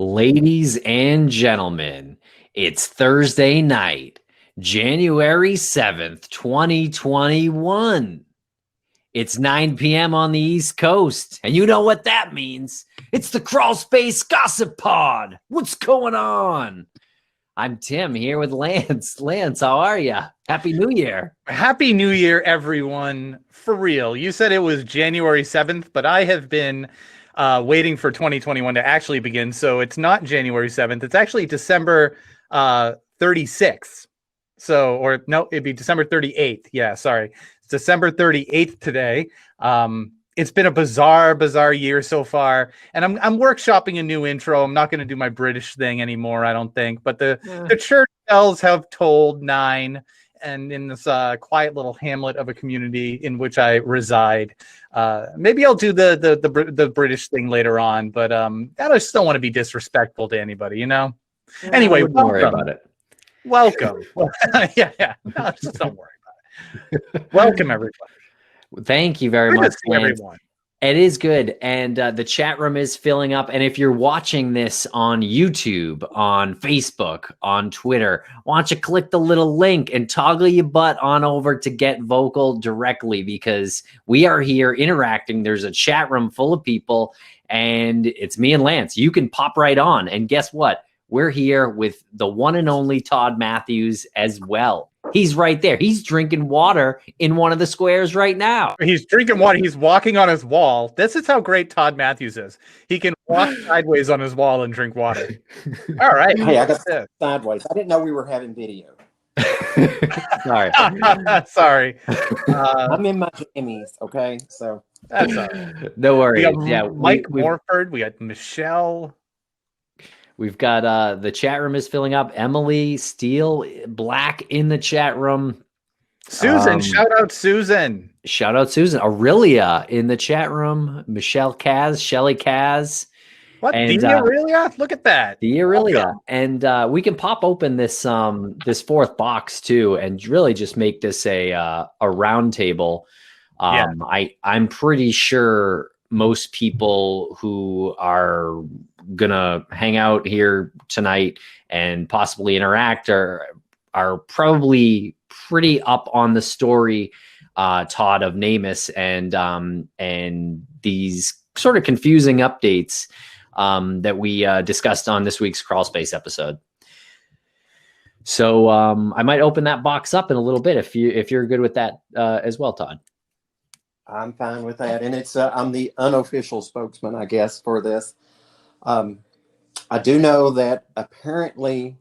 Ladies and gentlemen, it's Thursday night, January 7th, 2021. It's 9 p.m. on the East Coast, and you know what that means. It's the Crawlspace Gossip Pod. What's going on? I'm Tim here with Lance. Lance, how are you? Happy New Year. Happy New Year, everyone. For real. You said it was January 7th, but I have been waiting for 2021 to actually begin. So it's not January 7th. It's actually December 36th. Or no, it'd be December 38th. Yeah, sorry. It's December 38th today. It's been a bizarre year so far. And I'm workshopping a new intro. I'm not going to do my British thing anymore, I don't think. But the church bells have tolled 9. And in this quiet little hamlet of a community in which I reside, maybe I'll do the British thing later on. But I just don't want to be disrespectful to anybody, you know. Anyway, don't worry about it. Welcome. yeah. No, just don't worry about it. Welcome, everybody. Thank you very much, everyone. It is good. And the chat room is filling up. And if you're watching this on YouTube, on Facebook, on Twitter, why don't you click the little link and toggle your butt on over to get vocal directly, because we are here interacting. There's a chat room full of people and it's me and Lance. You can pop right on. And guess what? We're here with the one and only Todd Matthews as well. He's right there. He's drinking water in one of the squares right now. He's drinking water. He's walking on his wall. This is how great Todd Matthews is. He can walk sideways on his wall and drink water. All right. Hey, I got sideways. I didn't know we were having video. Sorry. Sorry. I'm in my jammies, okay? So that's all right. No worries. Mike Morford. We got Michelle. We've got the chat room is filling up. Emily Steele Black in the chat room. Susan, shout out Susan. Shout out Susan. Aurelia in the chat room. Michelle Kaz, Shelly Kaz. What? The Aurelia? Look at that. The Aurelia. And we can pop open this this fourth box too, and really just make this a round table. I'm pretty sure most people who are gonna hang out here tonight and possibly interact are probably pretty up on the story, Todd, of Namus and these sort of confusing updates that we discussed on this week's Crawlspace episode. So I might open that box up in a little bit if you're good with that as well, Todd. I'm fine with that. And it's I'm the unofficial spokesman, I guess, for this. I do know that apparently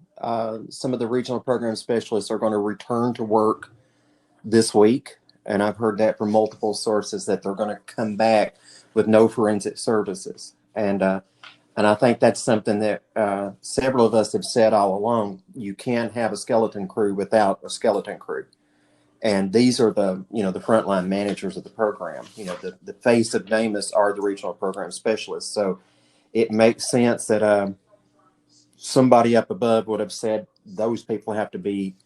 some of the regional program specialists are going to return to work this week. And I've heard that from multiple sources that they're going to come back with no forensic services. And I think that's something that several of us have said all along. You can't have a skeleton crew without a skeleton crew. And these are the frontline managers of the program. The face of NAMUS are the regional program specialists. So it makes sense that somebody up above would have said those people have to be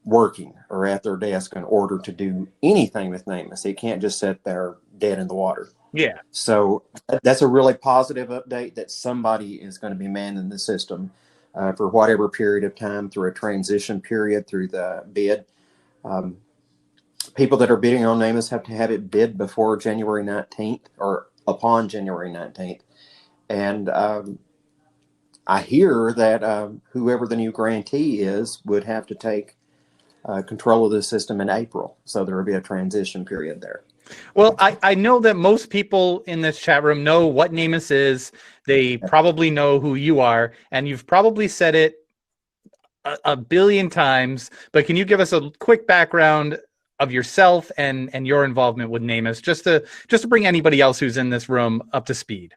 working or at their desk in order to do anything with NAMUS. It can't just sit there dead in the water. Yeah. So that's a really positive update that somebody is going to be manning the system for whatever period of time through a transition period through the bid. People that are bidding on NAMUS have to have it bid before January 19th or upon January 19th. And I hear that whoever the new grantee is would have to take control of the system in April. So there will be a transition period there. Well, I know that most people in this chat room know what NAMUS is. They probably know who you are, and you've probably said it a billion times, but can you give us a quick background of yourself and your involvement with NAMUS, just to bring anybody else who's in this room up to speed?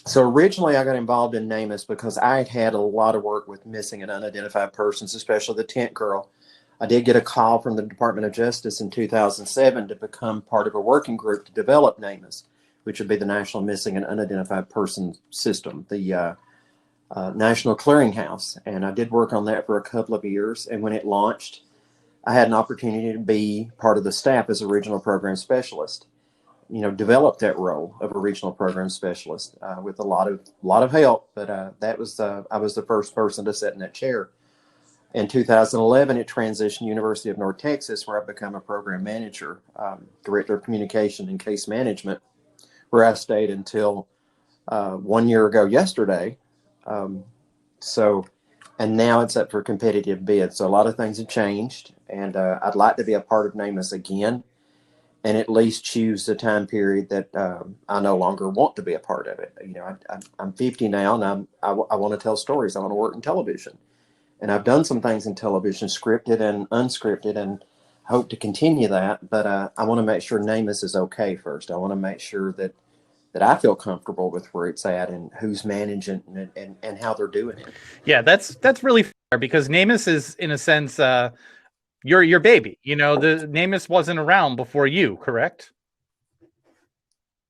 So originally I got involved in NAMUS because I had a lot of work with missing and unidentified persons, especially the tent girl. I did get a call from the Department of Justice in 2007 to become part of a working group to develop NAMUS, which would be the National Missing and Unidentified Person System, the National Clearinghouse. And I did work on that for a couple of years. And when it launched, I had an opportunity to be part of the staff as a regional program specialist. developed that role of a regional program specialist with a lot of help. But I was the first person to sit in that chair. In 2011, it transitioned to University of North Texas, where I became a program manager, director of communication and case management, where I stayed until 1 year ago yesterday. And now it's up for competitive bid. So a lot of things have changed, and I'd like to be a part of NAMUS again, and at least choose the time period that I no longer want to be a part of it. I'm 50 now, and I want to tell stories. I want to work in television, and I've done some things in television, scripted and unscripted, and hope to continue that. But I want to make sure NAMUS is okay first. I want to make sure that I feel comfortable with where it's at and who's managing and how they're doing it. Yeah, that's really fair, because NAMUS is, in a sense, your baby. The NAMUS wasn't around before you, correct?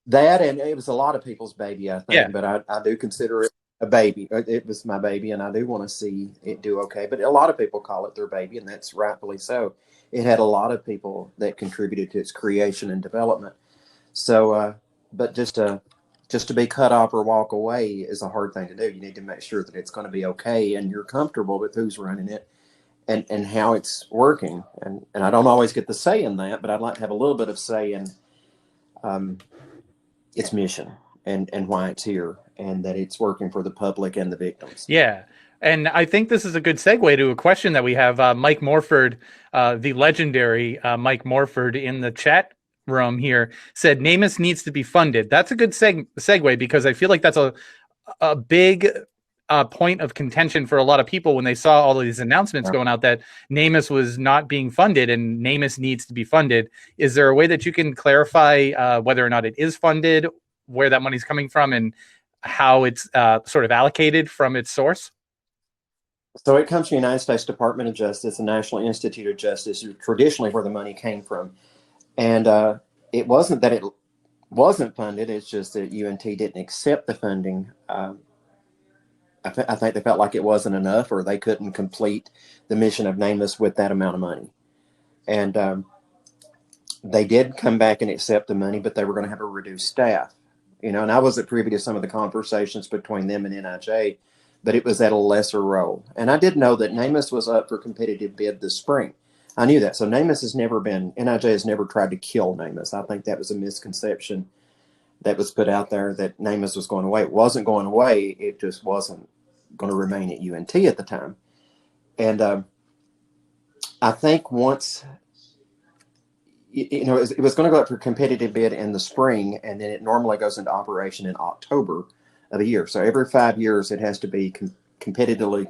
That, and it was a lot of people's baby, I think. Yeah. But I do consider it a baby. It was my baby, and I do want to see it do okay. But a lot of people call it their baby, and that's rightfully so. It had a lot of people that contributed to its creation and development. So, but just to be cut off or walk away is a hard thing to do. You need to make sure that it's going to be okay and you're comfortable with who's running it and how it's working. And I don't always get the say in that, but I'd like to have a little bit of say in its mission and why it's here, and that it's working for the public and the victims. Yeah. And I think this is a good segue to a question that we have. Mike Morford, the legendary Mike Morford, in the chat room here, said NAMUS needs to be funded. That's a good segue, because I feel like that's a big point of contention for a lot of people when they saw all of these announcements going out that NAMUS was not being funded and NAMUS needs to be funded. Is there a way that you can clarify whether or not it is funded, where that money's coming from, and how it's sort of allocated from its source? So it comes from the United States Department of Justice, the National Institute of Justice, traditionally where the money came from. And it wasn't that it wasn't funded. It's just that UNT didn't accept the funding. I think they felt like it wasn't enough, or they couldn't complete the mission of NAMUS with that amount of money. And they did come back and accept the money, but they were going to have a reduced staff. And I wasn't privy to some of the conversations between them and NIJ, but it was at a lesser role. And I did know that NAMUS was up for competitive bid this spring. I knew that. So NAMUS NIJ has never tried to kill NAMUS. I think that was a misconception that was put out there, that NAMUS was going away. It wasn't going away. It just wasn't going to remain at UNT at the time. And I think once, it was going to go up for competitive bid in the spring, and then it normally goes into operation in October of a year. So every 5 years, it has to be competitively,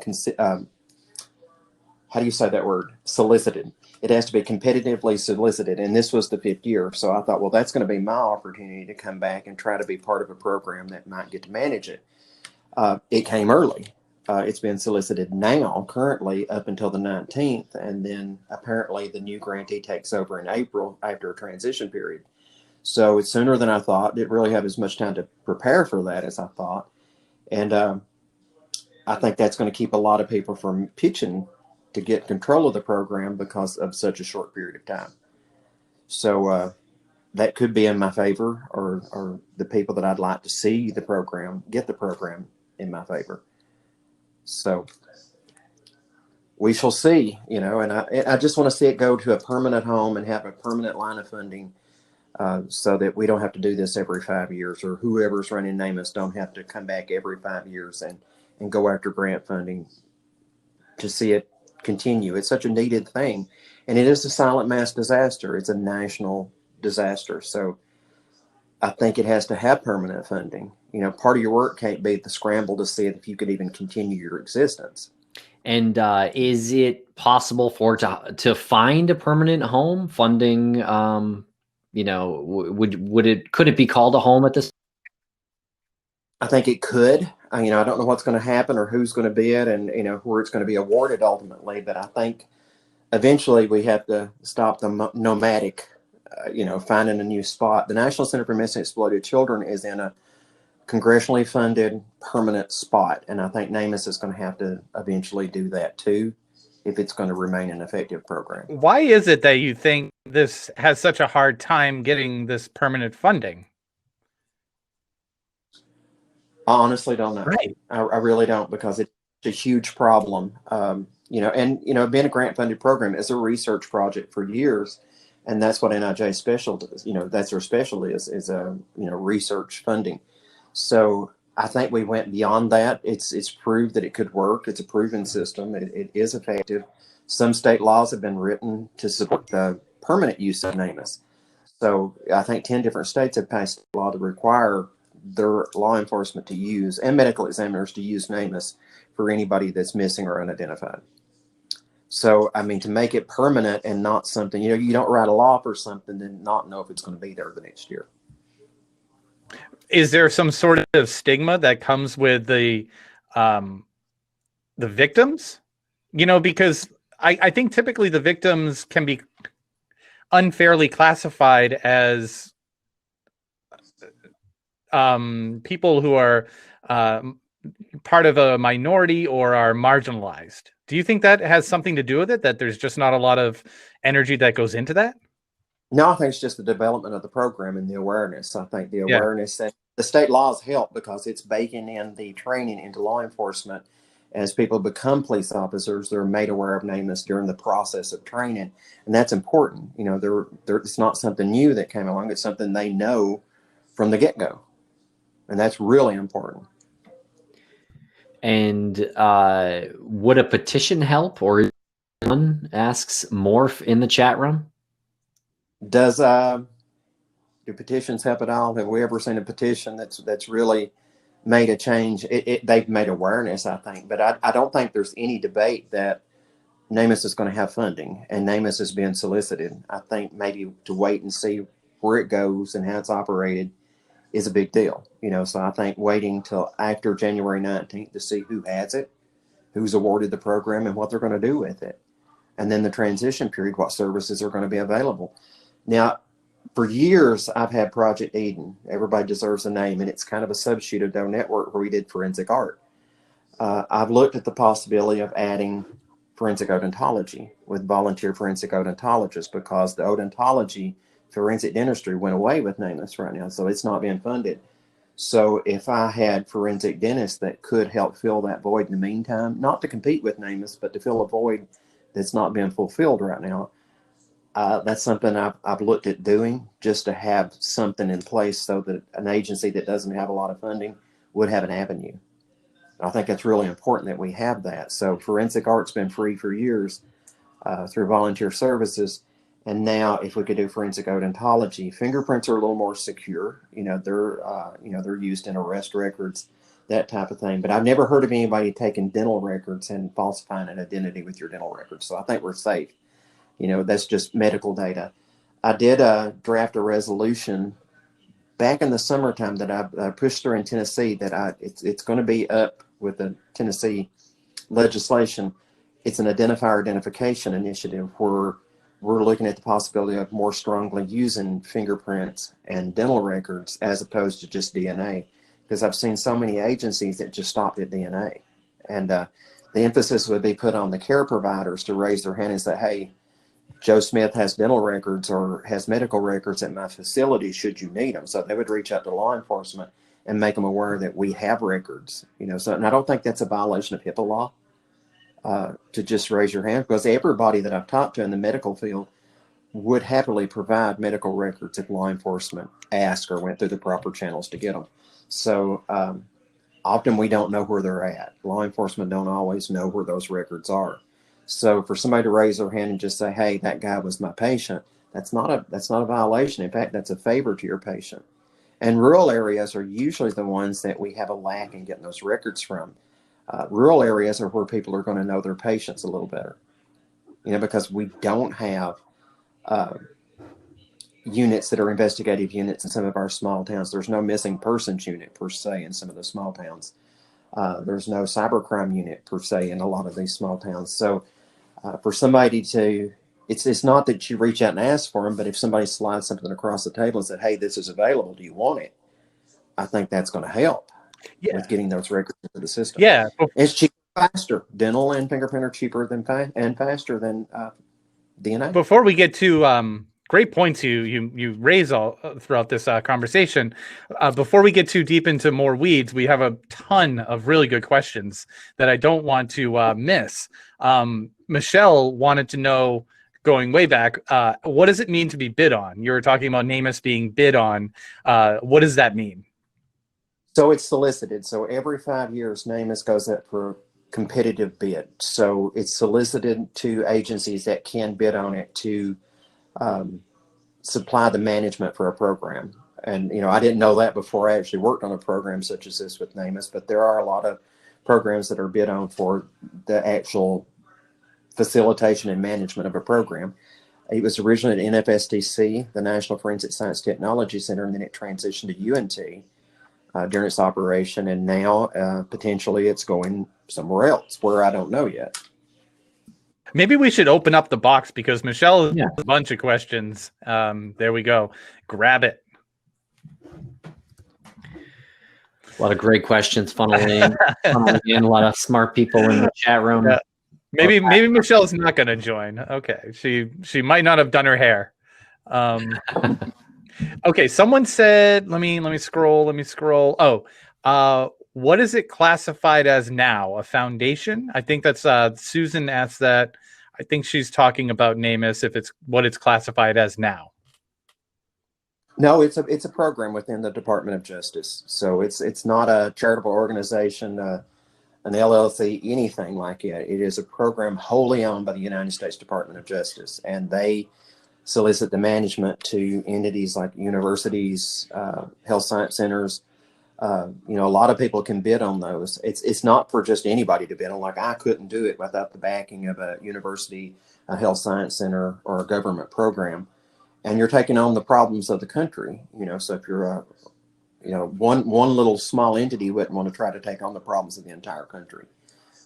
how do you say that word? Solicited. It has to be competitively solicited. And this was the 5th year. So I thought, well, that's going to be my opportunity to come back and try to be part of a program that might get to manage it. It came early. It's been solicited now, currently, up until the 19th. And then apparently the new grantee takes over in April after a transition period. So it's sooner than I thought. Didn't really have as much time to prepare for that as I thought. And I think that's going to keep a lot of people from pitching to get control of the program because of such a short period of time. So that could be in my favor, or the people that I'd like to see the program, get the program in my favor. So we shall see, and I just want to see it go to a permanent home and have a permanent line of funding, so that we don't have to do this every 5 years, or whoever's running NAMUS don't have to come back every 5 years and go after grant funding to see it continue. It's such a needed thing, and it is a silent mass disaster. It's a national disaster. So I think it has to have permanent funding. Part of your work can't be the scramble to see if you could even continue your existence. And is it possible to find a permanent home funding? Could it be called a home at this? I think it could. I don't know what's going to happen or who's going to be it, and where it's going to be awarded ultimately. But I think eventually we have to stop the nomadic, finding a new spot. The National Center for Missing and Exploited Children is in a congressionally funded permanent spot, and I think NAMUS is going to have to eventually do that too. if it's going to remain an effective program. Why is it that you think this has such a hard time getting this permanent funding? I honestly don't know. Right. I really don't, because it's a huge problem. Being a grant funded program is a research project for years. And that's what NIJ special does. That's their specialty is research funding. So I think we went beyond that. It's proved that it could work. It's a proven system. It is effective. Some state laws have been written to support the permanent use of namus. So I think 10 different states have passed a law to require their law enforcement to use, and medical examiners to use namus for anybody that's missing or unidentified. So, I mean, to make it permanent and not something, you don't write a law for something and not know if it's going to be there the next year. Is there some sort of stigma that comes with the victims? Because I think typically the victims can be unfairly classified as people who are part of a minority or are marginalized. Do you think that has something to do with it, that there's just not a lot of energy that goes into that? No, I think it's just the development of the program and the awareness. I think the awareness that the state laws help, because it's baking in the training into law enforcement. As people become police officers, they're made aware of namus during the process of training. And that's important. It's not something new that came along. It's something they know from the get-go. And that's really important. And would a petition help, or someone asks Morph in the chat room? Do petitions help at all? Have we ever seen a petition that's really made a change? They've made awareness, I think, but I don't think there's any debate that namus is going to have funding and namus is being solicited. I think maybe to wait and see where it goes and how it's operated is a big deal. So I think waiting till after January 19th to see who has it, who's awarded the program, and what they're going to do with it. And then the transition period, what services are going to be available. Now, for years, I've had Project Eden. Everybody deserves a name, and it's kind of a subshoot of Doe Network where we did forensic art. I've looked at the possibility of adding forensic odontology with volunteer forensic odontologists, because the odontology forensic dentistry went away with namus right now, so it's not being funded. So if I had forensic dentists that could help fill that void in the meantime, not to compete with namus, but to fill a void that's not being fulfilled right now, that's something I've looked at doing, just to have something in place so that an agency that doesn't have a lot of funding would have an avenue. I think it's really important that we have that. So forensic art's been free for years through volunteer services. And now if we could do forensic odontology, fingerprints are a little more secure. They're used in arrest records, that type of thing. But I've never heard of anybody taking dental records and falsifying an identity with your dental records. So I think we're safe. That's just medical data. I did draft a resolution back in the summertime that I pushed through in Tennessee, that it's going to be up with the Tennessee legislation. It's an identification initiative where we're looking at the possibility of more strongly using fingerprints and dental records as opposed to just DNA, because I've seen so many agencies that just stopped at DNA. And the emphasis would be put on the care providers to raise their hand and say, hey, Joe Smith has dental records or has medical records at my facility, should you need them? So they would reach out to law enforcement and make them aware that we have records. So, and I don't think that's a violation of HIPAA law. To just raise your hand, because everybody that I've talked to in the medical field would happily provide medical records if law enforcement asked or went through the proper channels to get them. So often we don't know where they're at. Law enforcement don't always know where those records are. So for somebody to raise their hand and just say, hey, that guy was my patient, that's not a violation. In fact, that's a favor to your patient. And rural areas are usually the ones that we have a lack in getting those records from. Rural areas are where people are going to know their patients a little better, because we don't have units that are investigative units in some of our small towns. There's no missing persons unit per se in some of the small towns. There's no cybercrime unit per se in a lot of these small towns. So for somebody to, it's not that you reach out and ask for them, but if somebody slides something across the table and said, hey, this is available, do you want it? I think that's going to help with getting those records into the system. Yeah. It's cheap Faster. Dental and fingerprint are cheaper than and faster than DNA. Before we get to great points you raise all throughout this conversation, before we get too deep into more weeds, we have a ton of really good questions that I don't want to miss. Michelle wanted to know, going way back, what does it mean to be bid on? You were talking about namus being bid on. What does that mean? So it's solicited. So every 5 years, namus goes up for competitive bid. So it's solicited to agencies that can bid on it to supply the management for a program. And, I didn't know that before I actually worked on a program such as this with namus, but there are a lot of programs that are bid on for the actual facilitation and management of a program. It was originally at NFSTC, the National Forensic Science Technology Center, and then it transitioned to UNT during its operation, and now potentially it's going somewhere else where I don't know yet. Maybe we should open up the box because Michelle has a bunch of questions. There we go. Grab it. A lot of great questions funneling in. A lot of smart people in the chat room. Yeah. Maybe Michelle's not going to join. Okay, she might not have done her hair. Okay, someone said, let me scroll. Oh, what is it classified as now? A foundation? I think that's Susan asked that. I think she's talking about namus, if it's what it's classified as now. No, it's a program within the Department of Justice. So it's not a charitable organization, an LLC, anything like it. It is a program wholly owned by the United States Department of Justice, and they solicit the management to entities like universities, health science centers. A lot of people can bid on those. It's not for just anybody to bid on. Like, I couldn't do it without the backing of a university, a health science center, or a government program. And you're taking on the problems of the country. So if you're one little small entity wouldn't want to try to take on the problems of the entire country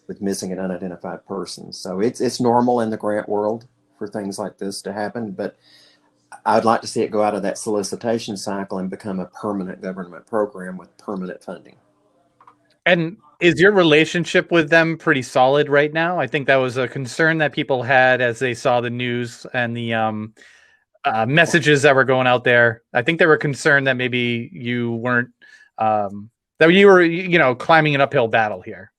with missing and unidentified persons. So it's normal in the grant world for things like this to happen, but I'd like to see it go out of that solicitation cycle and become a permanent government program with permanent funding. And is your relationship with them pretty solid right now? I think that was a concern that people had as they saw the news and the messages that were going out there. I think they were concerned that maybe you weren't, that you were, climbing an uphill battle here.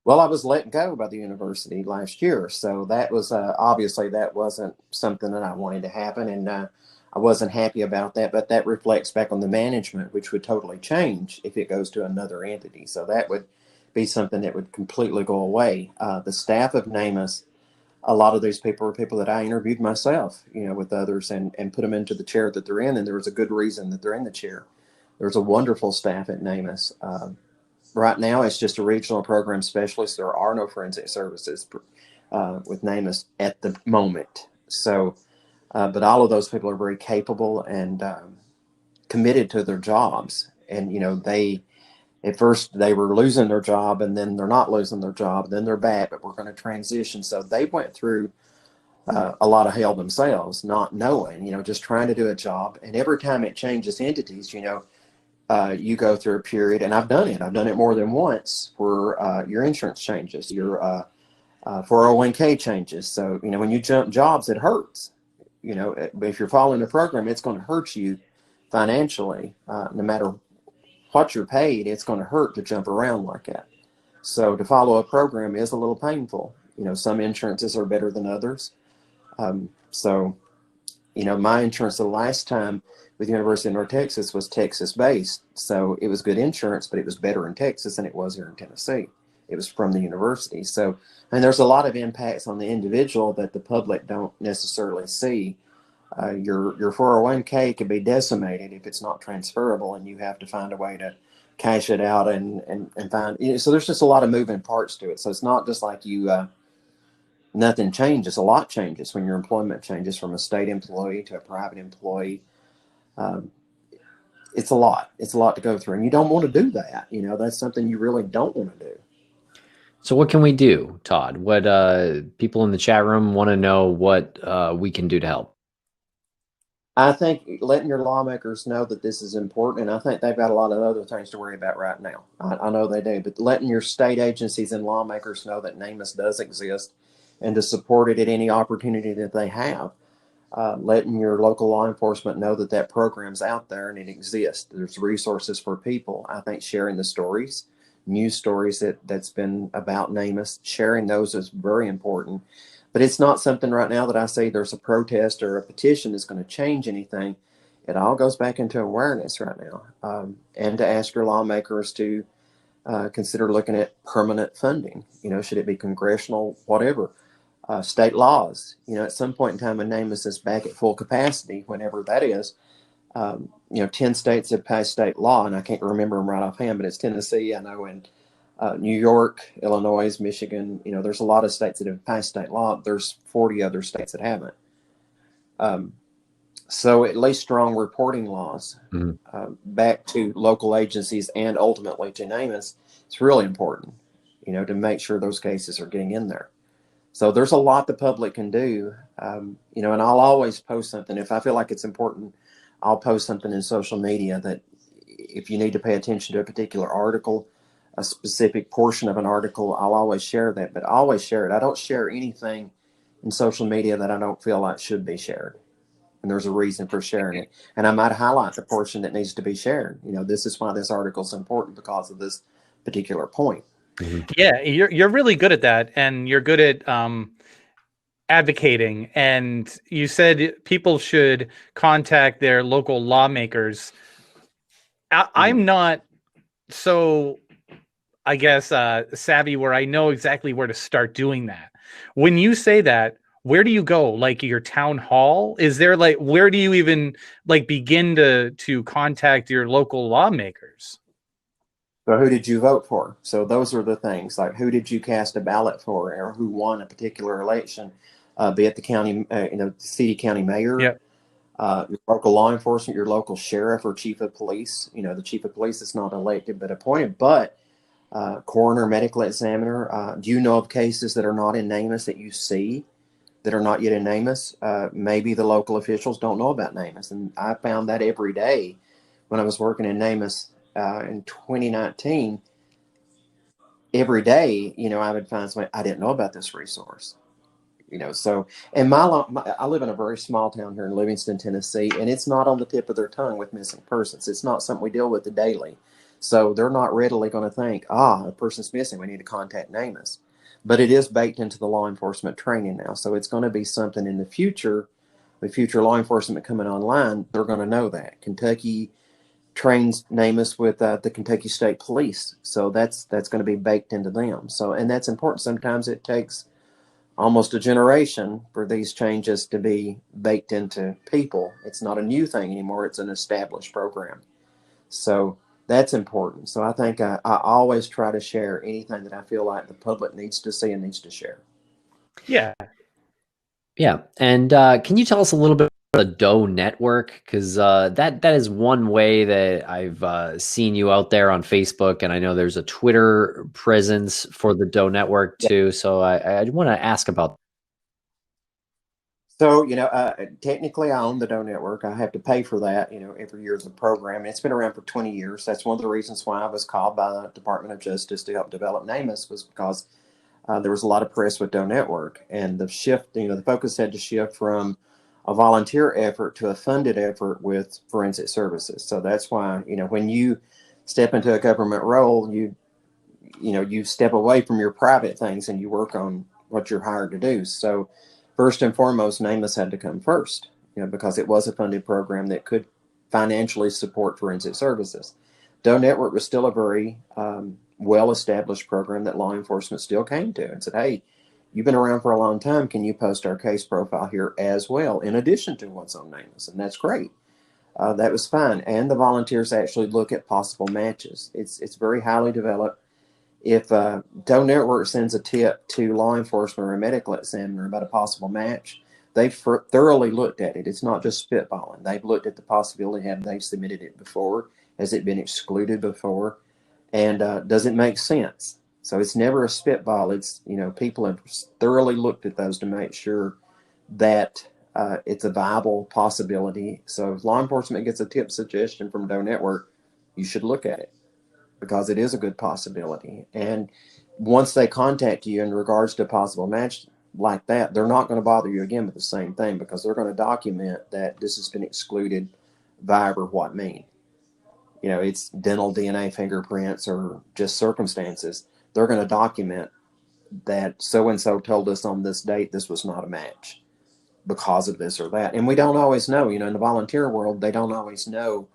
Well, I was let go by the university last year. So that was obviously that wasn't something that I wanted to happen. And I wasn't happy about that. But that reflects back on the management, which would totally change if it goes to another entity. So that would be something that would completely go away. The staff of namus, a lot of these people are people that I interviewed myself, with others and put them into the chair that they're in. And there was a good reason that they're in the chair. There's a wonderful staff at namus. Right now, it's just a regional program specialist. There are no forensic services with namus at the moment. So, but all of those people are very capable and committed to their jobs. And, at first they were losing their job, and then they're not losing their job. Then they're back, but we're going to transition. So they went through a lot of hell themselves, not knowing, just trying to do a job. And every time it changes entities, you go through a period, and I've done it more than once, where your insurance changes, your 401k changes. So, when you jump jobs, it hurts. If you're following the program, it's going to hurt you financially. No matter what you're paid, it's going to hurt to jump around like that. So to follow a program is a little painful. Some insurances are better than others. My insurance the last time with the University of North Texas was Texas-based. So it was good insurance, but it was better in Texas than it was here in Tennessee. It was from the university. So, and there's a lot of impacts on the individual that the public don't necessarily see. Your 401k could be decimated if it's not transferable, and you have to find a way to cash it out and find. So there's just a lot of moving parts to it. So it's not just like nothing changes. A lot changes when your employment changes from a state employee to a private employee. It's a lot. It's a lot to go through, and you don't want to do that. That's something you really don't want to do. So what can we do, Todd? What people in the chat room want to know what we can do to help? I think letting your lawmakers know that this is important, and I think they've got a lot of other things to worry about right now. I know they do, but letting your state agencies and lawmakers know that NAMUS does exist and to support it at any opportunity that they have. Letting your local law enforcement know that that program's out there and it exists. There's resources for people. I think sharing the stories, news stories that's been about NAMUS, sharing those is very important. But it's not something right now that I say there's a protest or a petition that's going to change anything. It all goes back into awareness right now, and to ask your lawmakers to consider looking at permanent funding. Should it be congressional, whatever? State laws. At some point in time, when NAMUS is back at full capacity, whenever that is, 10 states have passed state law, and I can't remember them right offhand, but it's Tennessee, I know, and New York, Illinois, Michigan. There's a lot of states that have passed state law. There's 40 other states that haven't. So at least strong reporting laws back to local agencies and ultimately to NAMUS, it's really important, to make sure those cases are getting in there. So there's a lot the public can do, and I'll always post something. If I feel like it's important, I'll post something in social media that if you need to pay attention to a particular article, a specific portion of an article, I'll always share that, but I always share it. I don't share anything in social media that I don't feel like should be shared. And there's a reason for sharing it. And I might highlight the portion that needs to be shared. This is why this article is important because of this particular point. Yeah, you're really good at that, and you're good at advocating. And you said people should contact their local lawmakers. I'm not so, I guess, savvy where I know exactly where to start doing that. When you say that, where do you go? Like your town hall? Is there where do you even begin to contact your local lawmakers? So who did you vote for? So those are the things, like who did you cast a ballot for, or who won a particular election, be it the county, city, county mayor, your local law enforcement, your local sheriff or chief of police. The chief of police is not elected but appointed, but coroner, medical examiner. Do you know of cases that are not in NAMUS that you see that are not yet in NAMUS? Maybe the local officials don't know about NAMUS, and I found that every day when I was working in NAMUS. In 2019, every day, I would find somebody, I didn't know about this resource, so, and I live in a very small town here in Livingston, Tennessee, and it's not on the tip of their tongue with missing persons. It's not something we deal with daily. So they're not readily going to think, a person's missing, we need to contact NAMUS. But it is baked into the law enforcement training now. So it's going to be something in the future, with future law enforcement coming online, they're going to know that. Kentucky trains NAMUS with the Kentucky State Police, so that's going to be baked into them. So, and that's important. Sometimes it takes almost a generation for these changes to be baked into people. It's not a new thing anymore; it's an established program. So that's important. So I think I always try to share anything that I feel like the public needs to see and needs to share. Yeah. Yeah. And can you tell us a little bit about the Doe Network? Because that is one way that I've seen you out there on Facebook, and I know there's a Twitter presence for the Doe Network too. So I want to ask about. So, technically I own the Doe Network. I have to pay for that, every year as a program. It's been around for 20 years. That's one of the reasons why I was called by the Department of Justice to help develop NAMUS, was because there was a lot of press with Doe Network, and the shift, the focus had to shift from a volunteer effort to a funded effort with forensic services. So that's why, when you step into a government role, you step away from your private things and you work on what you're hired to do. So first and foremost, NAMUS had to come first, because it was a funded program that could financially support forensic services. Doe Network was still a very well-established program that law enforcement still came to and said, hey, you've been around for a long time. Can you post our case profile here as well, in addition to what's on NAMUS? And that's great. That was fine. And the volunteers actually look at possible matches. It's very highly developed. If Doe Network sends a tip to law enforcement or a medical examiner about a possible match, they've thoroughly looked at it. It's not just spitballing. They've looked at the possibility. Have they submitted it before? Has it been excluded before? And does it make sense? So it's never a spitball. It's, people have thoroughly looked at those to make sure that it's a viable possibility. So if law enforcement gets a tip suggestion from Doe Network, you should look at it because it is a good possibility. And once they contact you in regards to a possible match like that, they're not going to bother you again with the same thing because they're going to document that this has been excluded via or what mean. You know, it's dental DNA fingerprints or just circumstances. They're going to document that so-and-so told us on this date this was not a match because of this or that. And we don't always know, you know, in the volunteer world, they don't always know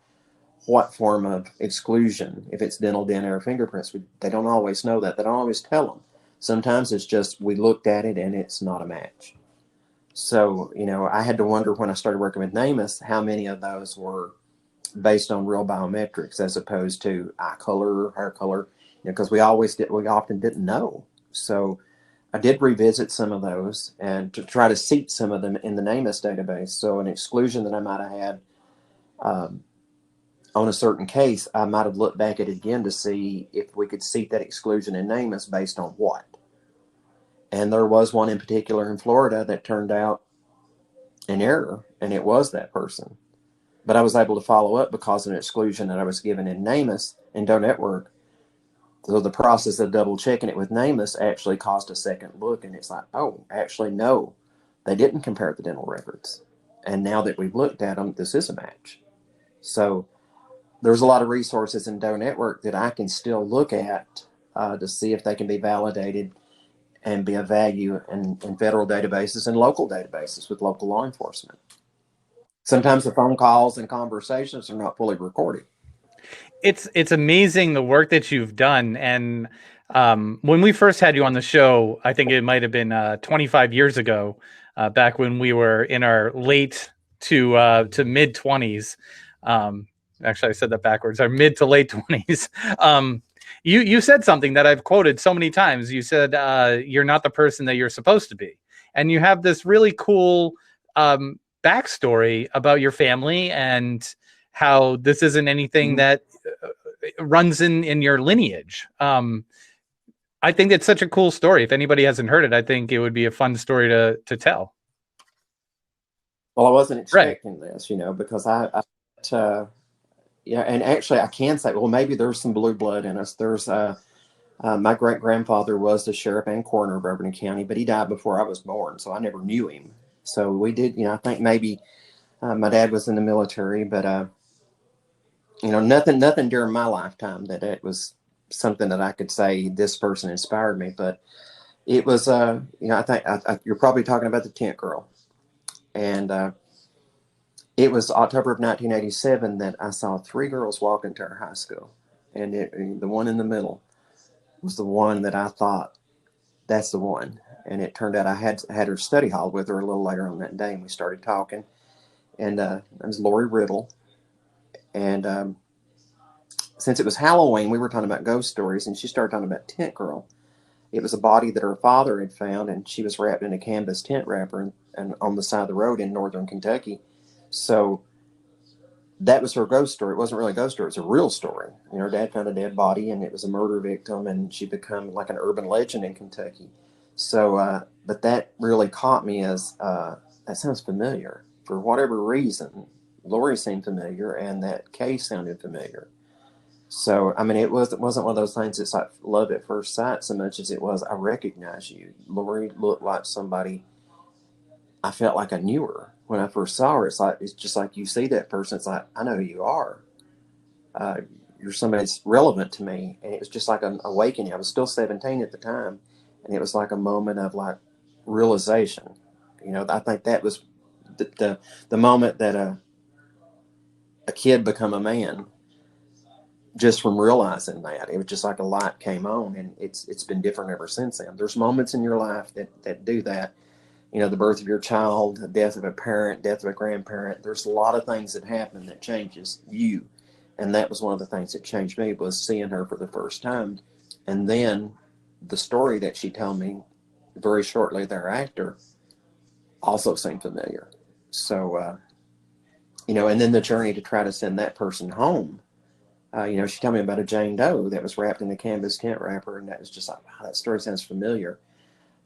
what form of exclusion, if it's dental DNA or fingerprints, they don't always know that. They don't always tell them. Sometimes it's just we looked at it and it's not a match. So, you know, I had to wonder when I started working with namus how many of those were based on real biometrics as opposed to eye color, hair color, you know, because we often didn't know. So I did revisit some of those and to try to seat some of them in the namus database. So an exclusion that I might have had on a certain case, I might have looked back at it again to see if we could seat that exclusion in namus based on what. And there was one in particular in Florida that turned out an error, and it was that person. But I was able to follow up because of an exclusion that I was given in namus in Doe Network. So the process of double checking it with namus actually caused a second look, and it's like, oh, actually, no, they didn't compare the dental records. And now that we've looked at them, this is a match. So there's a lot of resources in Doe Network that I can still look at to see if they can be validated and be of value in federal databases and local databases with local law enforcement. Sometimes the phone calls and conversations are not fully recorded. It's amazing the work that you've done. And when we first had you on the show, I think it might have been 25 years ago, back when we were in our late to mid 20s. Actually, I said that backwards. Our mid to late 20s. You said something that I've quoted so many times. You said you're not the person that you're supposed to be, and you have this really cool backstory about your family and how this isn't anything that runs in your lineage. I think it's such a cool story. If anybody hasn't heard it, I think it would be a fun story to tell. Well, I wasn't expecting this, you know, because yeah, and actually I can say, well, maybe there's some blue blood in us. There's my great-grandfather was the sheriff and coroner of Bourbon County, but he died before I was born, so I never knew him. So we did, you know, I think maybe my dad was in the military, but you know, nothing during my lifetime that it was something that I could say this person inspired me. But it was, you know, I think you're probably talking about the tent girl, and it was October of 1987 that I saw 3 girls walk into our high school, and the one in the middle was the one that I thought, that's the one. And it turned out I had her study hall with her a little later on that day, and we started talking. And it was Lori Riddle. And since it was Halloween, we were talking about ghost stories, and she started talking about Tent Girl. It was a body that her father had found, and she was wrapped in a canvas tent wrapper and on the side of the road in northern Kentucky. So that was her ghost story. It wasn't really a ghost story. It was a real story. You know, her dad found a dead body, and it was a murder victim, and she became like an urban legend in Kentucky. So, but that really caught me as, that sounds familiar. For whatever reason, Lori seemed familiar, and that case sounded familiar. So, I mean, it wasn't one of those things that's like love at first sight so much as it was, I recognize you. Lori looked like somebody I felt like I knew her when I first saw her. It's just like you see that person. It's like, I know who you are. You're somebody that's relevant to me. And it was just like an awakening. I was still 17 at the time. And it was like a moment of like realization. You know, I think that was the moment that a kid become a man, just from realizing that. It was just like a light came on, and it's been different ever since then. There's moments in your life that do that. You know, the birth of your child, the death of a parent, death of a grandparent. There's a lot of things that happen that changes you. And that was one of the things that changed me, was seeing her for the first time. And then the story that she told me very shortly thereafter also seemed familiar. So, you know, and then the journey to try to send that person home. You know, she told me about a Jane Doe that was wrapped in a canvas tent wrapper. And that was just like, wow, that story sounds familiar.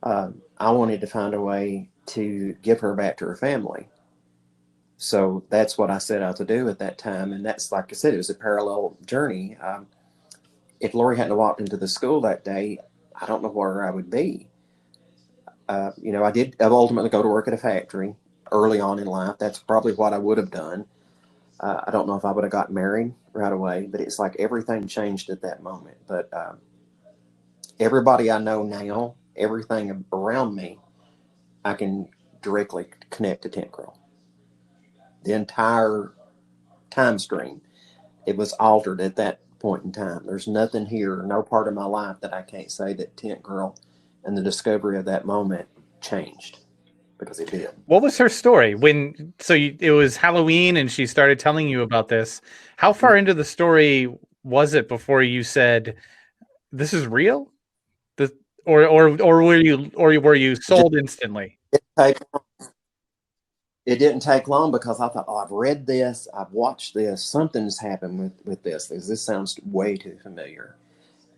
I wanted to find a way to give her back to her family. So that's what I set out to do at that time. And that's, like I said, it was a parallel journey. If Lori hadn't walked into the school that day, I don't know where I would be. I did ultimately go to work at a factory early on in life. That's probably what I would have done. I don't know if I would have got married right away, but it's like everything changed at that moment. But everybody I know now, everything around me, I can directly connect to Tent Girl. The entire time stream, it was altered at that point in time. There's nothing here, no part of my life that I can't say that Tent Girl and the discovery of that moment changed, because it did. What was her story it was Halloween and she started telling you about this? How far into the story was it before you said, "This is real"? Or were you sold instantly? It didn't take long, because I thought, oh, I've read this, I've watched this, something's happened with this. This sounds way too familiar.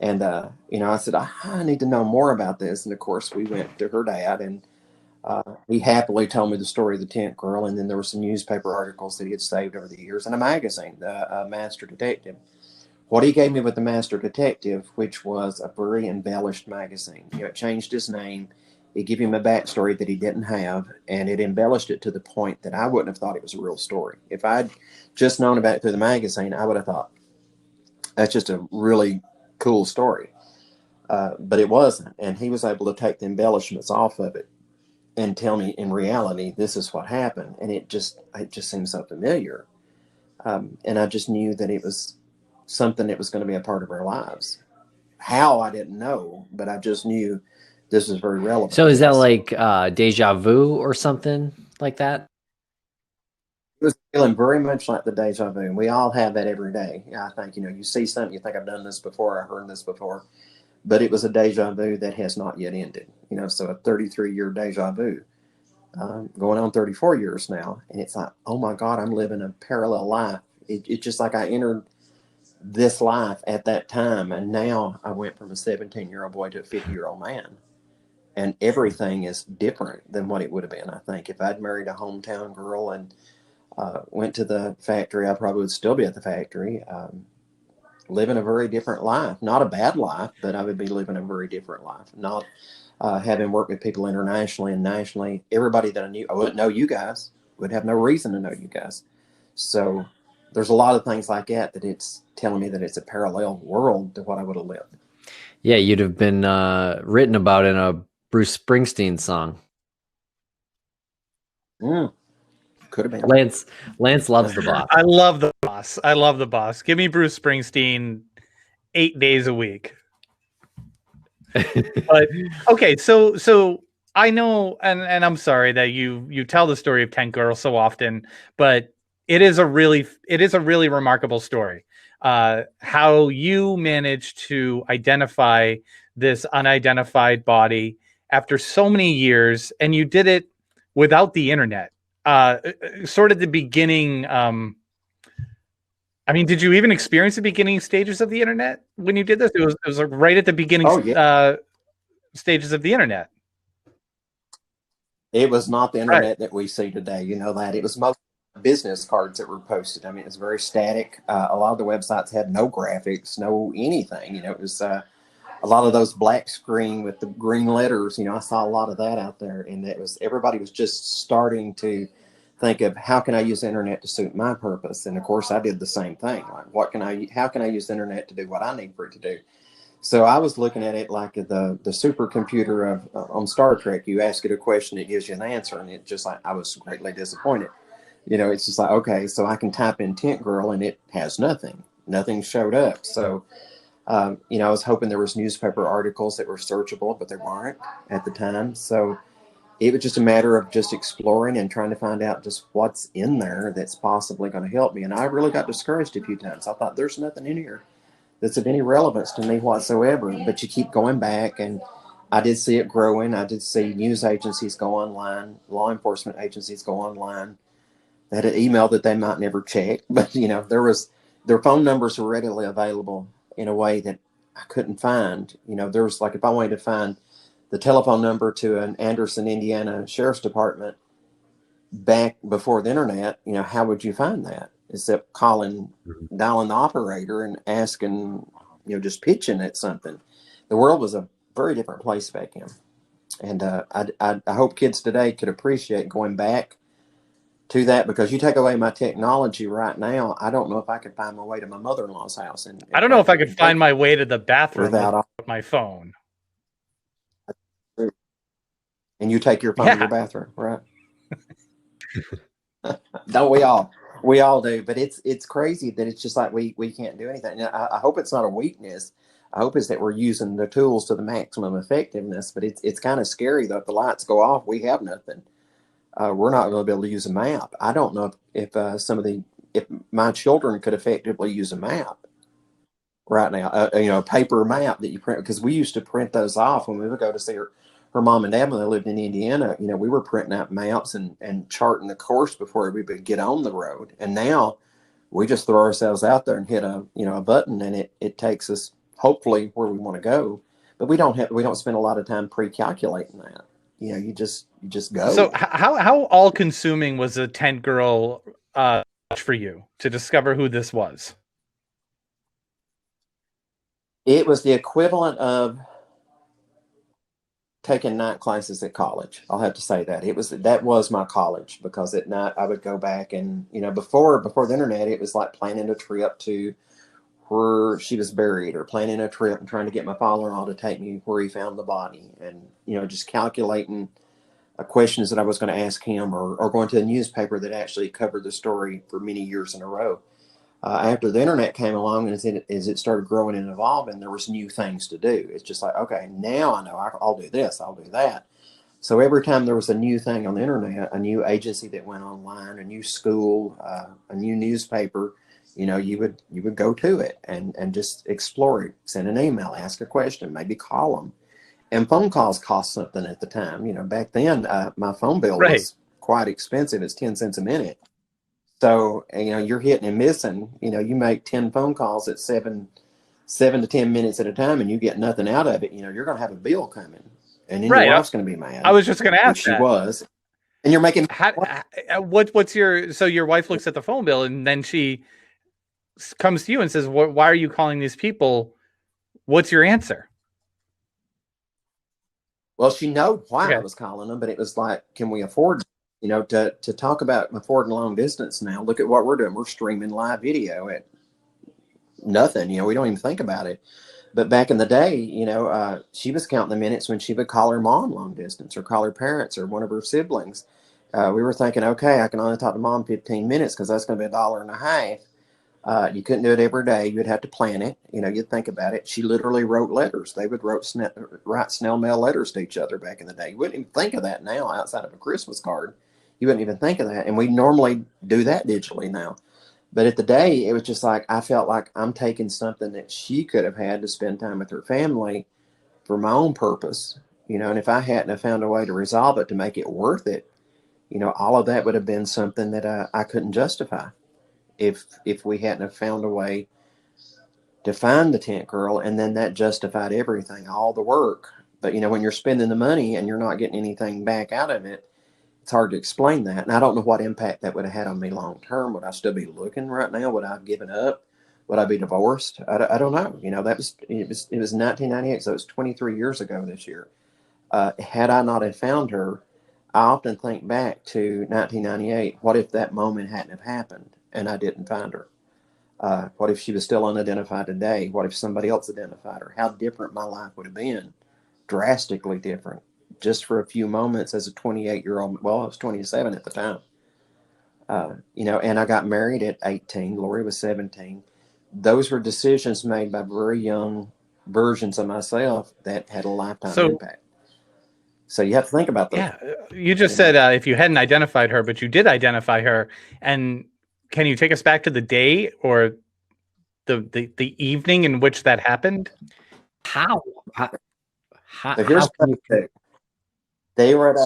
And, I said, I need to know more about this. And of course, we went to her dad, and he happily told me the story of the Tent Girl. And then there were some newspaper articles that he had saved over the years, and a magazine, the Master Detective. What he gave me with the Master Detective, which was a very embellished magazine. It changed his name. It gave him a backstory that he didn't have, and it embellished it to the point that I wouldn't have thought it was a real story. If I'd just known about it through the magazine, I would have thought, that's just a really cool story. But it wasn't. And he was able to take the embellishments off of it and tell me, in reality, this is what happened. And it just seems so familiar. And I just knew that it was something that was going to be a part of our lives. How, I didn't know, but I just knew this is very relevant. So is that like deja vu or something like that? It was feeling very much like the deja vu. And we all have that every day. I think, you see something, you think, I've done this before, I've heard this before. But it was a deja vu that has not yet ended. So a 33-year deja vu, going on 34 years now. And it's like, oh my God, I'm living a parallel life. It's just like I entered this life at that time. And now I went from a 17-year-old boy to a 50-year-old man. And everything is different than what it would have been. I think if I'd married a hometown girl and went to the factory, I probably would still be at the factory, living a very different life. Not a bad life, but I would be living a very different life. Not having worked with people internationally and nationally. Everybody that I knew, I wouldn't know you guys, would have no reason to know you guys. So there's a lot of things like that it's telling me that it's a parallel world to what I would have lived. Yeah, you'd have been written about in a Bruce Springsteen song. Could have been. Lance loves the boss. I love the boss. I love the boss. Give me Bruce Springsteen 8 days a week. But okay, so I know, and I'm sorry that you tell the story of Tent Girl so often, but it is a really remarkable story. How you managed to identify this unidentified body after so many years, and you did it without the internet. Sort of the beginning. Did you even experience the beginning stages of the internet when you did this? It was like right at the beginning stages of the internet. It was not the internet that we see today. That it was most business cards that were posted. It's very static. A lot of the websites had no graphics, no anything. It was a lot of those black screen with the green letters. I saw a lot of that out there, and everybody was just starting to think of, how can I use the internet to suit my purpose? And of course, I did the same thing. Like, how can I use the internet to do what I need for it to do? So I was looking at it like the supercomputer on Star Trek. You ask it a question, it gives you an answer, and it just like, I was greatly disappointed. It's just like, okay, so I can type in Tent Girl, and it has nothing. Nothing showed up. So, I was hoping there was newspaper articles that were searchable, but there weren't at the time. So it was just a matter of just exploring and trying to find out just what's in there that's possibly going to help me. And I really got discouraged a few times. I thought, there's nothing in here that's of any relevance to me whatsoever. But you keep going back, and I did see it growing. I did see news agencies go online, law enforcement agencies go online. They had an email that they might never check, but their phone numbers were readily available in a way that I couldn't find. There was, like, if I wanted to find the telephone number to an Anderson, Indiana Sheriff's Department back before the internet, how would you find that? Except dialing the operator and asking, just pitching at something. The world was a very different place back then. And I hope kids today could appreciate going back to that, because you take away my technology right now, I don't know if I could find my way to my mother-in-law's house. And I don't know if I could find my way to the bathroom without my phone. And you take your phone to your bathroom, right? Don't we all? We all do. But it's crazy that it's just like we can't do anything. And I hope it's not a weakness. I hope it's that we're using the tools to the maximum effectiveness. But it's kind of scary that if the lights go off, we have nothing. We're not going to be able to use a map. I don't know if if my children could effectively use a map right now. A paper map that you print, because we used to print those off when we would go to see her mom and dad when they lived in Indiana. We were printing out maps and charting the course before we would get on the road. And now we just throw ourselves out there and hit a button, and it takes us hopefully where we want to go. But we don't spend a lot of time pre-calculating that. You just go. So how all-consuming was a tent girl for you to discover who this was? It was the equivalent of taking night classes at college. I'll have to say that. That was my college, because at night I would go back and, before the internet, it was like planning a trip to where she was buried, or planning a trip and trying to get my father-in-law to take me where he found the body, and, just calculating questions that I was going to ask him, or going to a newspaper that actually covered the story for many years in a row. After the internet came along, and as it started growing and evolving, there was new things to do. It's just like, okay, now I know I'll do this, I'll do that. So every time there was a new thing on the internet, a new agency that went online, a new school, a new newspaper, you would go to it and just explore it, send an email, ask a question, maybe call them. And phone calls cost something at the time. Back then, my phone bill was quite expensive. It's 10 cents a minute. So, you're hitting and missing. You make 10 phone calls at 7 to 10 minutes at a time, and you get nothing out of it. You're going to have a bill coming, and then your wife's going to be mad. I was just going to ask that. She was. And you're making what's your wife looks at the phone bill, and then she comes to you and says, "Why are you calling these people? What's your answer?" Well, she knew why I was calling them, but it was like, can we afford, to talk about affording long distance now? Look at what we're doing. We're streaming live video at nothing. We don't even think about it. But back in the day, she was counting the minutes when she would call her mom long distance, or call her parents, or one of her siblings. We were thinking, okay, I can only talk to mom 15 minutes because that's going to be $1.50. You couldn't do it every day. You'd have to plan it. You'd think about it. She literally wrote letters. They would write snail mail letters to each other back in the day. You wouldn't even think of that now outside of a Christmas card. You wouldn't even think of that. And we normally do that digitally now. But at the day, it was just like, I felt like I'm taking something that she could have had to spend time with her family for my own purpose. And if I hadn't have found a way to resolve it, to make it worth it, all of that would have been something that I couldn't justify. If we hadn't have found a way to find the tent girl, and then that justified everything, all the work. But when you're spending the money and you're not getting anything back out of it, it's hard to explain that. And I don't know what impact that would have had on me long term. Would I still be looking right now? Would I have given up? Would I be divorced? I don't know. It was 1998, so it was 23 years ago this year. Had I not have found her, I often think back to 1998. What if that moment hadn't have happened and I didn't find her? What if she was still unidentified today? What if somebody else identified her? How different my life would have been. Drastically different. Just for a few moments as a 28-year-old. Well, I was 27 at the time. And I got married at 18. Lori was 17. Those were decisions made by very young versions of myself that had a lifetime impact. So you have to think about that. Yeah, you just said if you hadn't identified her, but you did identify her. And can you take us back to the day or the evening in which that happened? How here's they were at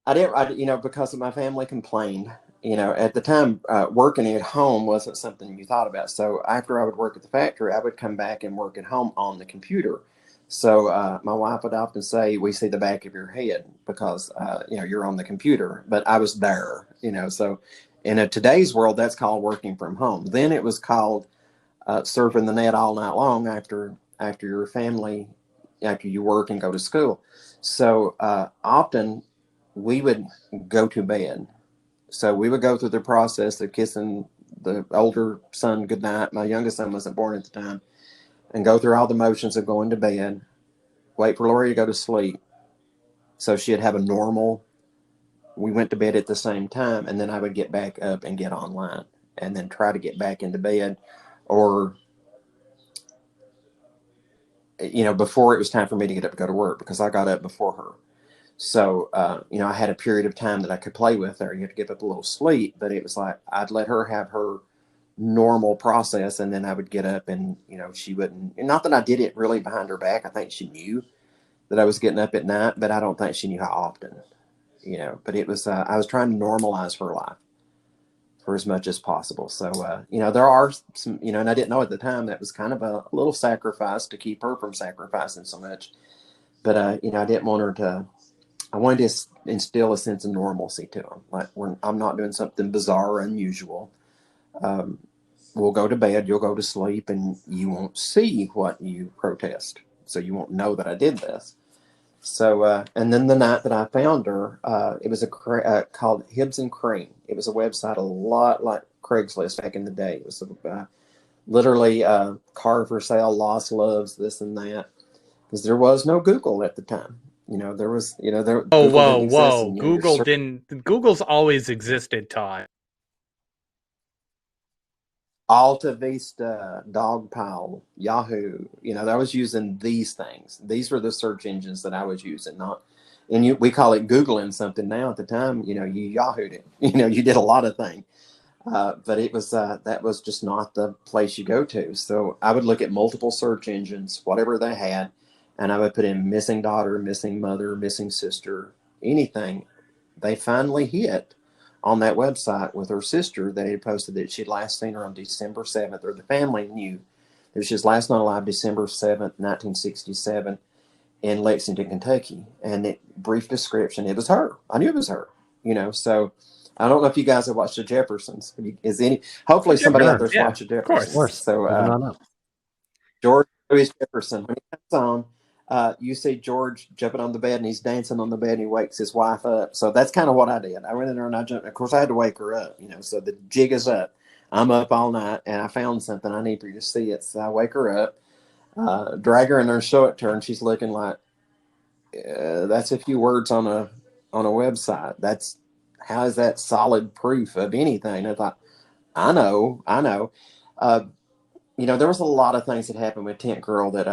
I didn't, because of my family complained. At the time, working at home wasn't something you thought about. So after I would work at the factory, I would come back and work at home on the computer. So my wife would often say, "We see the back of your head because you're on the computer." But I was there, So in today's world, that's called working from home. Then it was called surfing the net all night long after your family, after you work and go to school. So often we would go to bed. So we would go through the process of kissing the older son goodnight. My youngest son wasn't born at the time, and go through all the motions of going to bed. Wait for Lori to go to sleep, so she'd have a normal. We went to bed at the same time, and then I would get back up and get online, and then try to get back into bed, or before it was time for me to get up to go to work, because I got up before her. So, I had a period of time that I could play with her. You have to give up a little sleep, but it was like I'd let her have her normal process, and then I would get up, and, she wouldn't. Not that I did it really behind her back. I think she knew that I was getting up at night, but I don't think she knew how often, But it was, I was trying to normalize her life for as much as possible. So, there are some, and I didn't know at the time that was kind of a little sacrifice to keep her from sacrificing so much. But, I didn't want her to. I wanted to instill a sense of normalcy to them. Like, I'm not doing something bizarre or unusual. We'll go to bed, you'll go to sleep, and you won't see what you protest. So you won't know that I did this. So, and then the night that I found her, it was called Hibs and Cream. It was a website a lot like Craigslist back in the day. It was literally car for sale, lost loves, this and that. Because there was no Google at the time. There was, there. Oh, Google whoa, didn't exist, whoa! and, Google didn't. Google's always existed, Todd. Alta Vista, Dogpile, Yahoo. I was using these things. These were the search engines that I was using. We call it Googling something now. At the time, you Yahooed it. You did a lot of things. But it was that was just not the place you go to. So I would look at multiple search engines, whatever they had, and I would put in missing daughter, missing mother, missing sister, anything. They finally hit on that website with her sister. They had posted that she'd last seen her on December 7th, or the family knew that she was last known alive December 7th, 1967, in Lexington, Kentucky. And brief description, it was her. I knew it was her, so. I don't know if you guys have watched The Jeffersons. Hopefully somebody out there's watched The Jeffersons. Of course. So George Louis Jefferson, when he comes on, you see George jumping on the bed, and he's dancing on the bed, and he wakes his wife up. So that's kind of what I did. I went in there and I jumped. Of course, I had to wake her up, so the jig is up. I'm up all night, and I found something. I need for you to see it. So I wake her up, drag her in there and show it to her, and she's looking like, that's a few words on a website. How is that solid proof of anything? I thought, I know. There was a lot of things that happened with Tent Girl that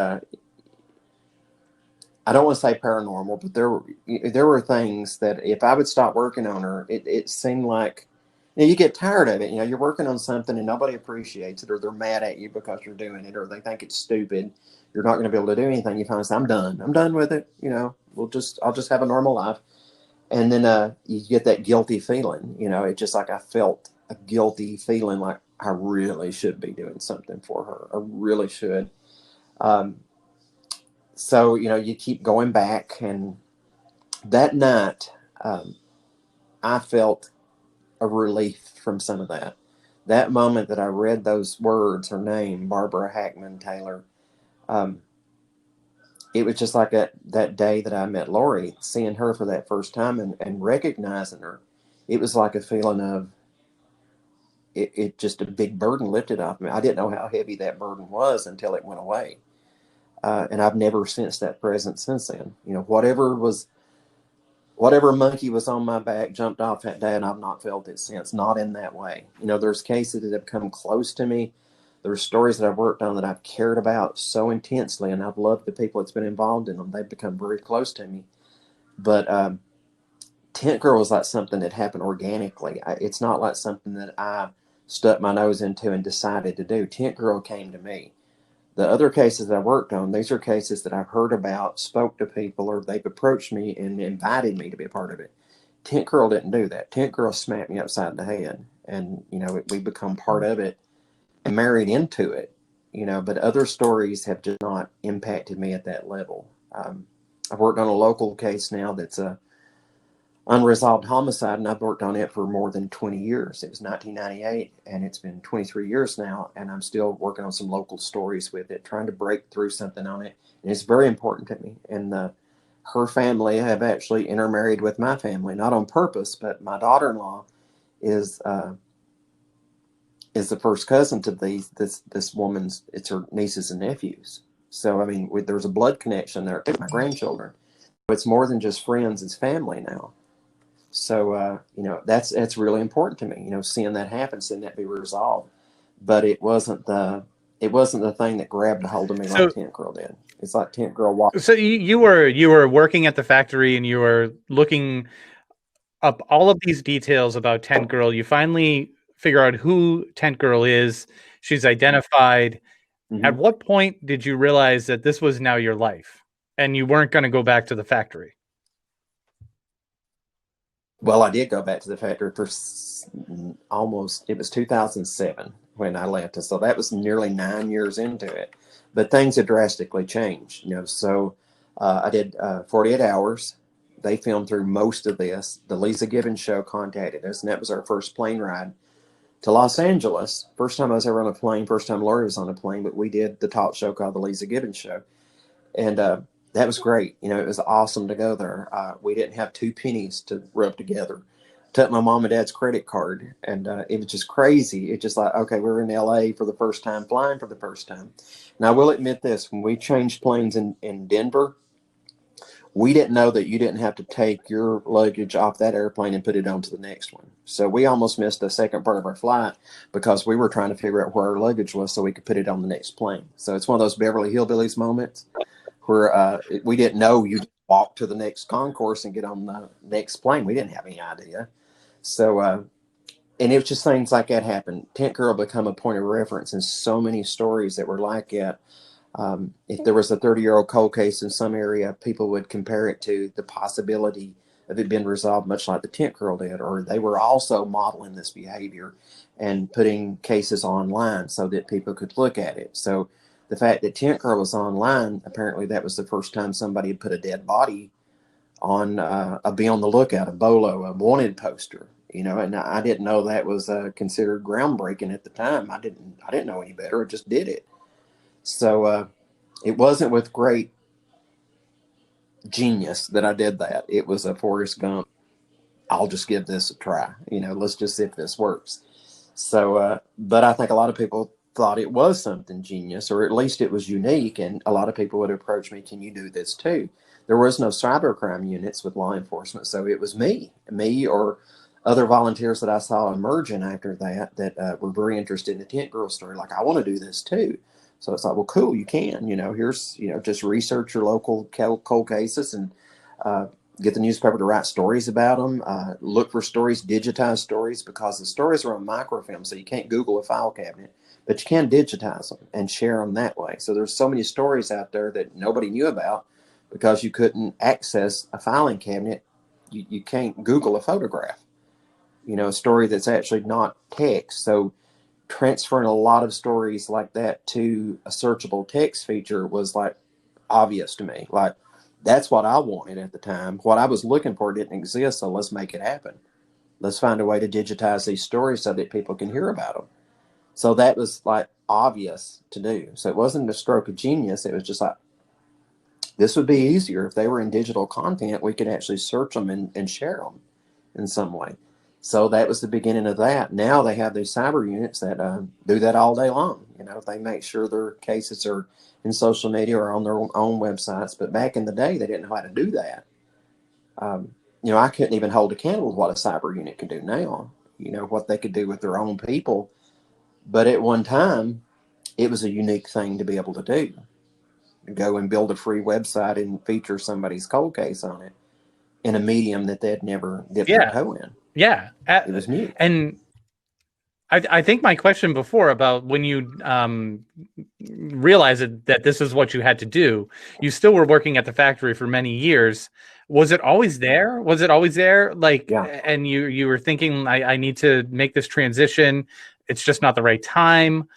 I don't want to say paranormal, but there were things that if I would stop working on her, it seemed like, you get tired of it. You're working on something and nobody appreciates it, or they're mad at you because you're doing it, or they think it's stupid. You're not going to be able to do anything. You finally say, I'm done. I'm done with it. I'll just have a normal life. And then you get that guilty feeling, it's just like I felt a guilty feeling, like I really should be doing something for her. I really should. So, you keep going back. And that night, I felt a relief from some of that. That moment that I read those words, her name, Barbara Hackman Taylor, it was just like that day that I met Lori, seeing her for that first time and recognizing her. It was like a feeling of it just a big burden lifted off me. I didn't know how heavy that burden was until it went away. And I've never sensed that presence since then. Whatever monkey was on my back jumped off that day, and I've not felt it since. Not in that way. There's cases that have come close to me. There's stories that I've worked on that I've cared about so intensely, and I've loved the people that's been involved in them. They've become very close to me. But Tent Girl was like something that happened organically. It's not like something that I stuck my nose into and decided to do. Tent Girl came to me. The other cases that I worked on, these are cases that I've heard about, spoke to people, or they've approached me and invited me to be a part of it. Tent Girl didn't do that. Tent Girl smacked me upside the head, and we become part of it and married into it. but other stories have just not impacted me at that level. I've worked on a local case now that's a unresolved homicide, and I've worked on it for more than 20 years. It was 1998, and it's been 23 years now, and I'm still working on some local stories with it, trying to break through something on it. And it's very important to me. And her family have actually intermarried with my family, not on purpose, but my daughter-in-law is the first cousin to this woman's. It's her nieces and nephews. So I mean, there's a blood connection there to my grandchildren. It's more than just friends; it's family now. So that's really important to me. Seeing that happen, seeing that be resolved. But it wasn't the thing that grabbed a hold of me like Tent Girl did. It's like Tent Girl walked. So you were working at the factory and you were looking up all of these details about Tent Girl. You finally figure out who Tent Girl is. She's identified. Mm-hmm. At what point did you realize that this was now your life and you weren't going to go back to the factory? Well, I did go back to the factory for it was 2007 when I left. And so that was nearly 9 years into it. But things had drastically changed, So I did 48 hours. They filmed through most of this. The Lisa Gibbons show contacted us, and that was our first plane ride to Los Angeles. First time I was ever on a plane, first time Lori was on a plane, but we did the talk show called The Lisa Gibbons Show. And that was great. It was awesome to go there. We didn't have 2 pennies to rub together. Took my mom and dad's credit card, and it was just crazy. It's just like, okay, we're in LA for the first time, flying for the first time. Now, I will admit this, when we changed planes in Denver, we didn't know that you didn't have to take your luggage off that airplane and put it onto the next one. So we almost missed the second part of our flight because we were trying to figure out where our luggage was so we could put it on the next plane. So it's one of those Beverly Hillbillies moments where we didn't know you'd walk to the next concourse and get on the next plane. We didn't have any idea. So, and it was just things like that happened. Tent Girl become a point of reference in so many stories that were like that. If there was a 30-year-old cold case in some area, people would compare it to the possibility of it being resolved much like the Tent Girl did, or they were also modeling this behavior and putting cases online so that people could look at it. So the fact that Tent Girl was online, apparently that was the first time somebody had put a dead body on a Be on the Lookout, a BOLO, a wanted poster, and I didn't know that was considered groundbreaking at the time. I didn't know any better. I just did it. So it wasn't with great genius that I did that. It was a Forrest Gump. I'll just give this a try. Let's just see if this works. So, but I think a lot of people thought it was something genius, or at least it was unique. And a lot of people would approach me, can you do this too? There was no cybercrime units with law enforcement. So it was me or other volunteers that I saw emerging after that were very interested in the Tent Girl story. Like, I want to do this too. So it's like, well, cool, you can, here's, just research your local cold cases and get the newspaper to write stories about them. Look for stories, digitize stories, because the stories are on microfilm. So you can't Google a file cabinet, but you can digitize them and share them that way. So there's so many stories out there that nobody knew about because you couldn't access a filing cabinet. You can't Google a photograph, a story that's actually not text. So transferring a lot of stories like that to a searchable text feature was like obvious to me. Like, that's what I wanted at the time. What I was looking for didn't exist, so let's make it happen. Let's find a way to digitize these stories so that people can hear about them. So that was like obvious to do. So it wasn't a stroke of genius. It was just like, this would be easier if they were in digital content. We could actually search them and share them in some way. So that was the beginning of that. Now they have these cyber units that do that all day long. They make sure their cases are in social media or on their own websites. But back in the day, they didn't know how to do that. I couldn't even hold a candle to what a cyber unit could do now, what they could do with their own people. But at one time, it was a unique thing to be able to do. Go and build a free website and feature somebody's cold case on it in a medium that they'd never dipped their toe in. Yeah. It was new. And I think my question before about when you realized that this is what you had to do, you still were working at the factory for many years. Was it always there? Like, and you were thinking, I need to make this transition. It's just not the right time.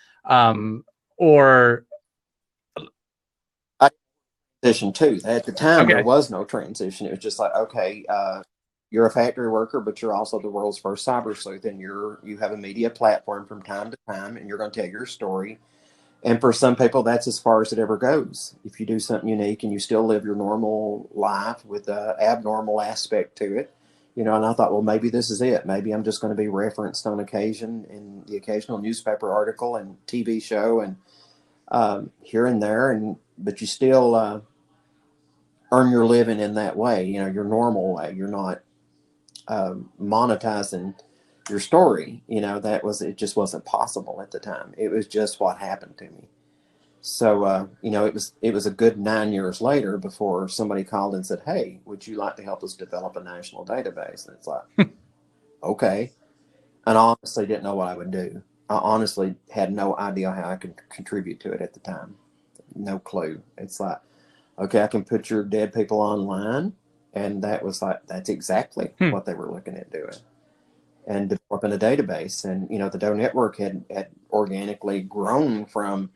or transition too. At the time, there okay. was no transition. It was just like, okay, you're a factory worker, but you're also the world's first cyber sleuth, and you have a media platform from time to time, and you're going to tell your story. And for some people, that's as far as it ever goes. If you do something unique and you still live your normal life with an abnormal aspect to it, and I thought, well, maybe this is it. Maybe I'm just going to be referenced on occasion in the occasional newspaper article and TV show and here and there, but you still earn your living in that way, your normal way. You're not monetizing your story. It just wasn't possible at the time. It was just what happened to me. So, it was a good 9 years later before somebody called and said, hey, would you like to help us develop a national database? And it's like, okay. And I honestly didn't know what I would do. I honestly had no idea how I could contribute to it at the time. No clue. It's like, okay, I can put your dead people online. And that's exactly what they were looking at doing. And developing a database. And, the Doe Network had organically grown from,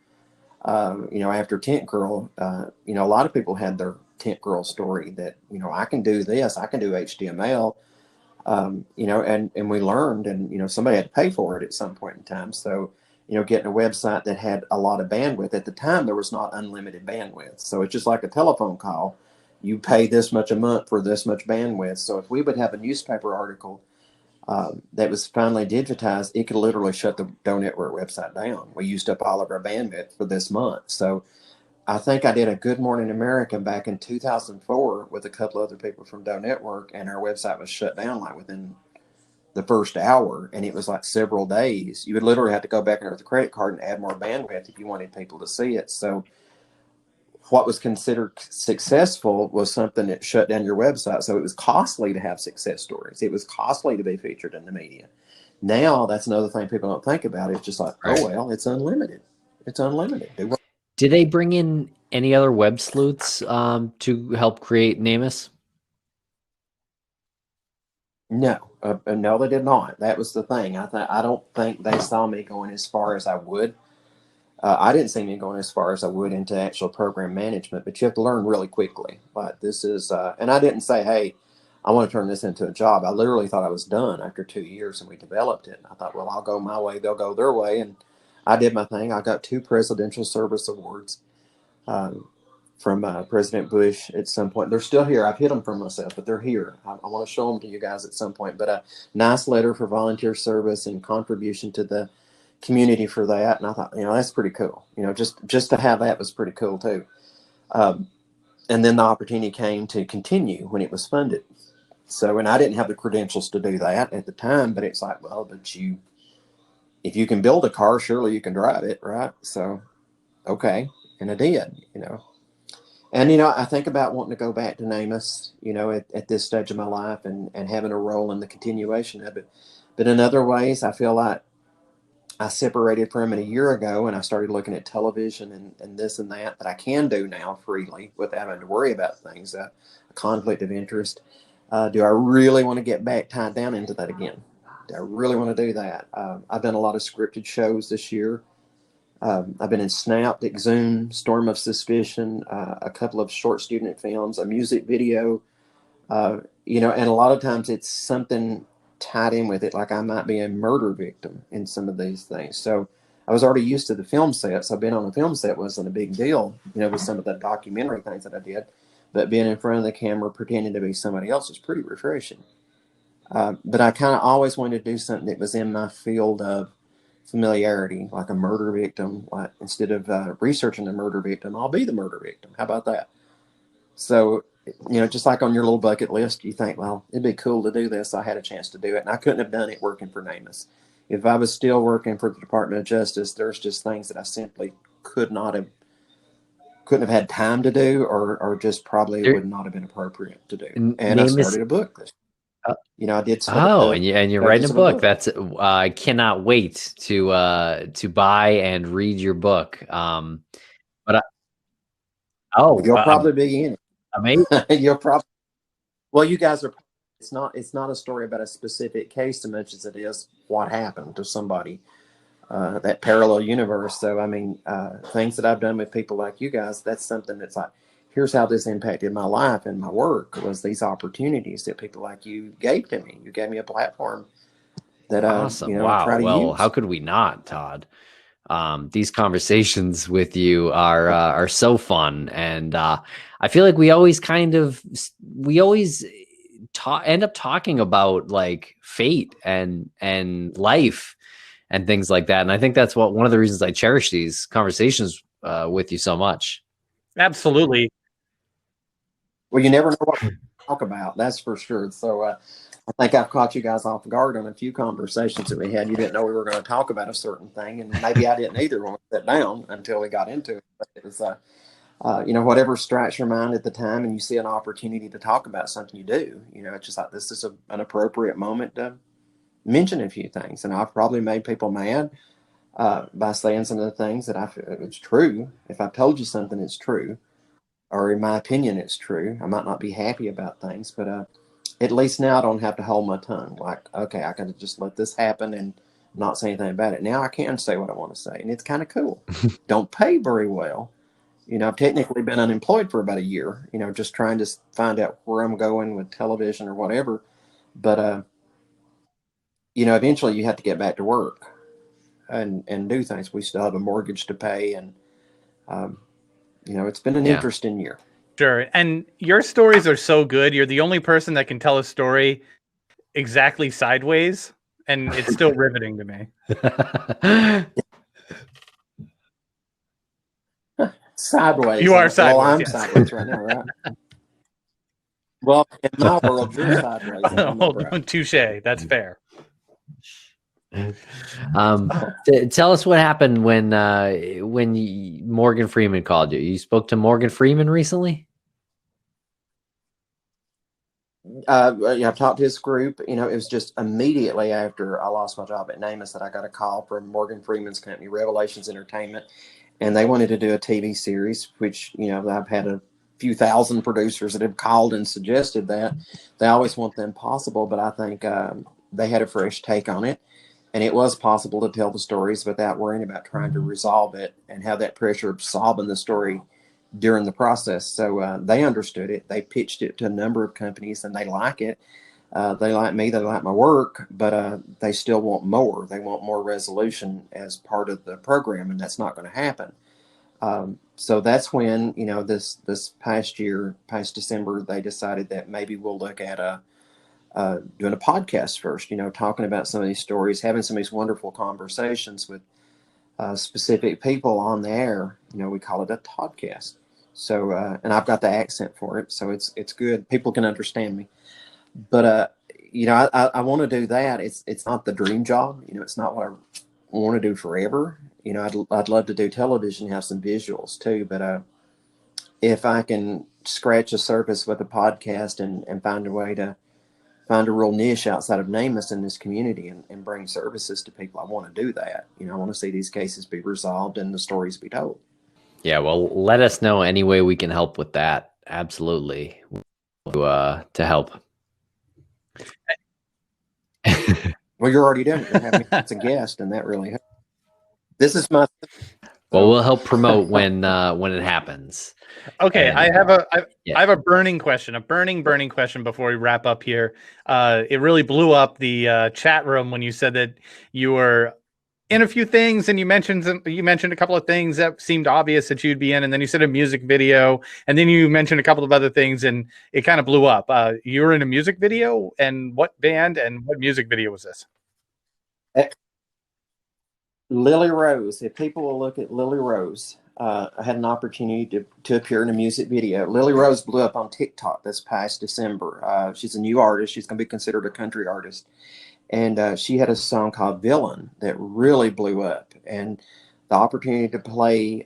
after Tent Girl, a lot of people had their Tent Girl story that, I can do this, I can do HTML, and we learned, and, somebody had to pay for it at some point in time. So, getting a website that had a lot of bandwidth at the time, there was not unlimited bandwidth. So it's just like a telephone call. You pay this much a month for this much bandwidth. So if we would have a newspaper article that was finally digitized, it could literally shut the Doe Network website down. We used up all of our bandwidth for this month. So I think I did a Good Morning America back in 2004 with a couple other people from Doe Network, and our website was shut down like within the first hour, and it was like several days. You would literally have to go back in with a credit card and add more bandwidth if you wanted people to see it. So what was considered successful was something that shut down your website. So it was costly to have success stories. It was costly to be featured in the media. Now that's another thing people don't think about. It's just like, Right. oh, well, it's unlimited. It's unlimited. Did they bring in any other web sleuths to help create Namus? No, no, they did not. That was the thing. I don't think they saw me going as far as I would. I didn't see me going as far as I would into actual program management, but you have to learn really quickly. But this is, and I didn't say, hey, I want to turn this into a job. I literally thought I was done after 2 years, and we developed it. And I thought, well, I'll go my way, they'll go their way. And I did my thing. I got 2 Presidential Service Awards from President Bush at some point. They're still here. I've hid them from myself, but they're here. I want to show them to you guys at some point. But a nice letter for volunteer service and contribution to the community for that. And I thought, that's pretty cool. Just to have that was pretty cool too. And then the opportunity came to continue when it was funded. So, and I didn't have the credentials to do that at the time, but it's like, well, if you can build a car, surely you can drive it, right? So, okay. And I did, And, I think about wanting to go back to Namus, at this stage of my life and having a role in the continuation of it. But in other ways, I feel like I separated from it a year ago, and I started looking at television and this and that I can do now freely without having to worry about things, a conflict of interest. Do I really want to get back tied down into that again? Do I really want to do that? I've done a lot of scripted shows this year. I've been in Snapped, Exhumed, Storm of Suspicion, a couple of short student films, a music video, and a lot of times it's something tied in with it, like I might be a murder victim in some of these things. So I was already used to the film sets. I've been on a film set wasn't a big deal, with some of the documentary things that I did, but being in front of the camera pretending to be somebody else was pretty refreshing. But I kind of always wanted to do something that was in my field of familiarity, like a murder victim. Like instead of researching the murder victim, I'll be the murder victim. How about that? So, just like on your little bucket list, you think, well, it'd be cool to do this. I had a chance to do it, and I couldn't have done it working for Namus. If I was still working for the Department of Justice, there's just things that I simply couldn't have had time to do, or just probably would not have been appropriate to do. And I started a book. I did. And you're writing a book. That's I cannot wait to buy and read your book. But you'll probably be in it. Amazing. You'll probably. Well, you guys are. It's not a story about a specific case so much as it is what happened to somebody. that parallel universe. So, I mean, things that I've done with people like you guys, that's something that's like, here's how this impacted my life and my work, was these opportunities that people like you gave to me. You gave me a platform that Awesome. I Wow. try to Well, use. how could we not, Todd? These conversations with you are so fun, and I feel like we always end up talking about like fate and life and things like that. And I think that's one of the reasons I cherish these conversations with you so much. Absolutely. Well, you never know what to talk about. That's for sure. So I think I've caught you guys off guard on a few conversations that we had. You didn't know we were going to talk about a certain thing, and maybe I didn't either when we sat down until we got into it. But it was, whatever strikes your mind at the time, and you see an opportunity to talk about something, you do. It's just like, this is an appropriate moment to mention a few things. And I've probably made people mad by saying some of the things that I feel it's true. If I told you something, it's true, or in my opinion, it's true. I might not be happy about things, but at least now I don't have to hold my tongue. Like, okay, I can just let this happen and not say anything about it. Now I can say what I want to say, and it's kind of cool. Don't pay very well. I've technically been unemployed for about a year, just trying to find out where I'm going with television or whatever. But, eventually you have to get back to work and do things. We still have a mortgage to pay, and, it's been an interesting year. Sure. And your stories are so good. You're the only person that can tell a story exactly sideways, and it's still riveting to me. Sideways. You are sideways. Well, I'm yes. sideways right now, right? Well, in my world, you're sideways. Touche. That's fair. Tell us what happened when Morgan Freeman called you. You spoke to Morgan Freeman recently? I've talked to his group. It was just immediately after I lost my job at Namus that I got a call from Morgan Freeman's company, Revelations Entertainment, and they wanted to do a TV series, which, I've had a few thousand producers that have called and suggested that. They always want the impossible, but I think they had a fresh take on it. And it was possible to tell the stories without worrying about trying to resolve it and have that pressure of solving the story during the process. So they understood it. They pitched it to a number of companies, and they like it. They like me. They like my work, but they still want more. They want more resolution as part of the program, and that's not going to happen. So that's when, this past December, they decided that maybe we'll look at doing a podcast first, talking about some of these stories, having some of these wonderful conversations with specific people on the air. We call it a Toddcast. So, and I've got the accent for it, so it's good. People can understand me. But I want to do that. It's not the dream job. It's not what I want to do forever. I'd love to do television, have some visuals too. But if I can scratch the surface with a podcast and find a way to find a real niche outside of Namus in this community and bring services to people, I want to do that. I want to see these cases be resolved and the stories be told. Yeah, well, let us know any way we can help with that. Absolutely. To help. Well, you're already doing it. You're having me as a guest, and that really helps. This is my. Well, we'll help promote when it happens. Okay, And, I have a burning question, a burning question before we wrap up here. It really blew up the chat room when you said that you were in a few things, and you mentioned a couple of things that seemed obvious that you'd be in, and then you said a music video, and then you mentioned a couple of other things, and it kind of blew up. You were in a music video, and what band and what music video was this? Lily Rose. If people will look at Lily Rose, I had an opportunity to appear in a music video. Lily Rose blew up on TikTok this past December. She's a new artist. She's going to be considered a country artist. And she had a song called Villain that really blew up. And the opportunity to play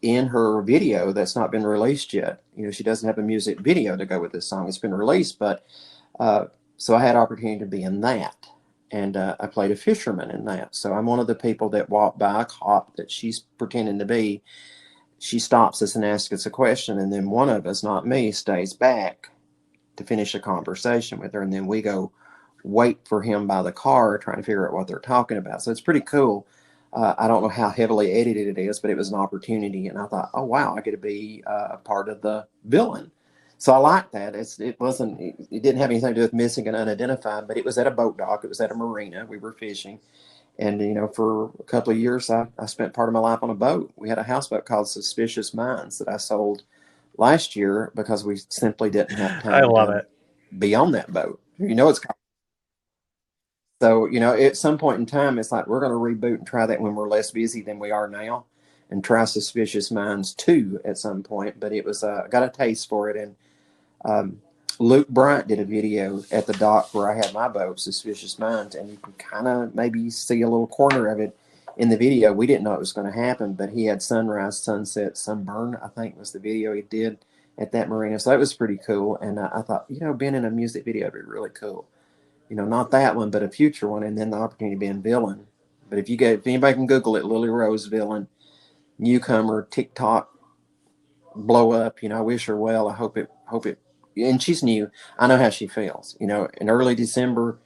in her video that's not been released yet. She doesn't have a music video to go with this song. It's been released, but so I had opportunity to be in that. And I played a fisherman in that. So I'm one of the people that walked by a cop that she's pretending to be. She stops us and asks us a question. And then one of us, not me, stays back to finish a conversation with her. And then we go wait for him by the car trying to figure out what they're talking about. So it's pretty cool. I don't know how heavily edited it is, but it was an opportunity. And I thought, oh, wow, I get to be a part of the villain. So I liked that. It didn't have anything to do with missing and unidentified, but it was at a boat dock. It was at a marina. We were fishing. And, for a couple of years, I spent part of my life on a boat. We had a houseboat called Suspicious Minds that I sold last year because we simply didn't have I time love to it. be on that boat. It's so, at some point in time, it's like we're going to reboot and try that when we're less busy than we are now, and try Suspicious Minds 2 at some point. But it was, got a taste for it. And Luke Bryant did a video at the dock where I had my boat, Suspicious Minds, and you can kind of maybe see a little corner of it in the video. We didn't know it was going to happen, but he had sunrise, sunset, sunburn, I think was the video he did at that marina. So that was pretty cool. And I thought, being in a music video would be really cool. Not that one, but a future one, and then the opportunity to be in villain. But if anybody can Google it, Lily Rose villain, newcomer, TikTok, blow up. I wish her well. I hope it. And she's new. I know how she feels. In early December,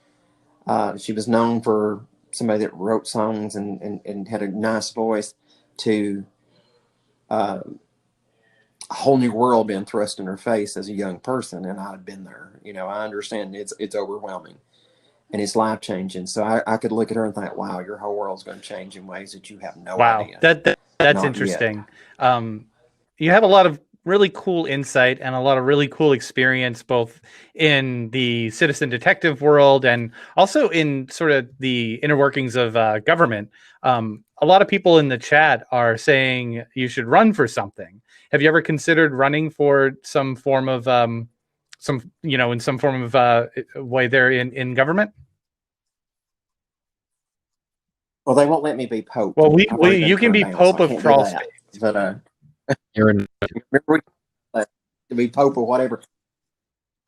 she was known for somebody that wrote songs and had a nice voice. To a whole new world being thrust in her face as a young person, and I'd been there. I understand it's overwhelming. And it's life changing. So I could look at her and think, wow, your whole world's going to change in ways that you have no Wow, idea. that's Not interesting. You have a lot of really cool insight and a lot of really cool experience, both in the citizen detective world and also in sort of the inner workings of government. A lot of people in the chat are saying you should run for something. Have you ever considered running for some form of in some form of way there in government? Well, they won't let me be Pope. Well, you can be Pope of Crawlspace. But You're in. to be Pope or whatever.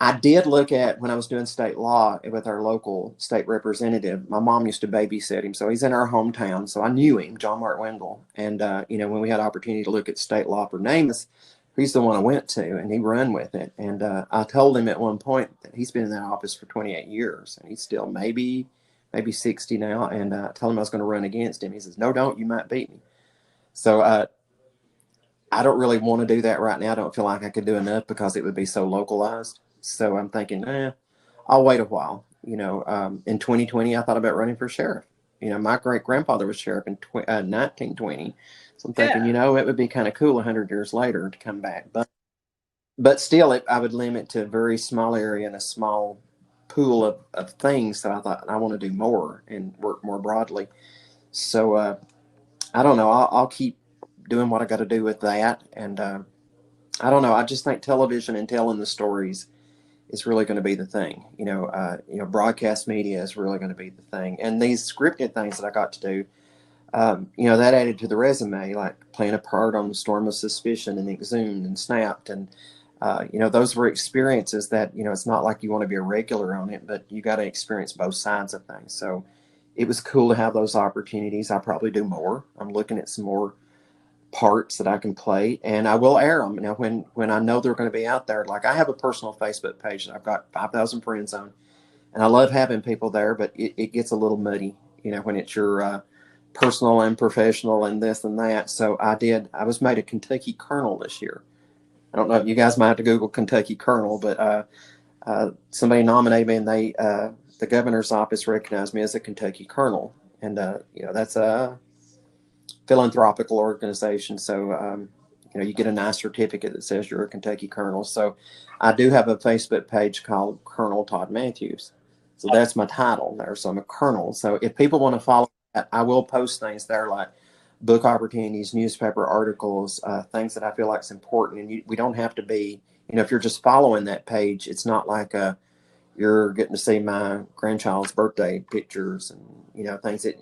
I did look at, when I was doing state law with our local state representative, my mom used to babysit him. So he's in our hometown. So I knew him, John Mark Wendell. And, when we had opportunity to look at state law for namus, he's the one I went to, and he ran with it. And I told him at one point that he's been in that office for 28 years, and he's still maybe 60 now. And I told him I was going to run against him. He says, no, don't, you might beat me. So I don't really want to do that right now. I don't feel like I could do enough because it would be so localized. So I'm thinking, I'll wait a while. In 2020, I thought about running for sheriff. My great grandfather was sheriff in 1920. So I'm thinking, it would be kind of cool 100 years later to come back. But still, I would limit to a very small area and a small pool of things. So I thought I want to do more and work more broadly. So I don't know. I'll keep doing what I got to do with that. And I don't know. I just think television and telling the stories is really going to be the thing. Broadcast media is really going to be the thing. And these scripted things that I got to do, that added to the resume, like playing a part on Storm of Suspicion and Exhumed and Snapped. And, those were experiences that, it's not like you want to be a regular on it, but you got to experience both sides of things. So it was cool to have those opportunities. I'll probably do more. I'm looking at some more parts that I can play, and I will air them. Now, when I know they're going to be out there, like I have a personal Facebook page that I've got 5,000 friends on, and I love having people there, but it gets a little muddy, when it's your personal and professional and this and that. So I was made a Kentucky Colonel this year. I don't know if you guys might have to Google Kentucky Colonel, but somebody nominated me, and the governor's office recognized me as a Kentucky Colonel, and that's a philanthropical organization. So, you get a nice certificate that says you're a Kentucky Colonel. So I do have a Facebook page called Colonel Todd Matthews. So that's my title there. So I'm a Colonel. So if people want to follow that, I will post things there like book opportunities, newspaper articles, things that I feel like is important. And we don't have to be, if you're just following that page, it's not like you're getting to see my grandchild's birthday pictures and, things that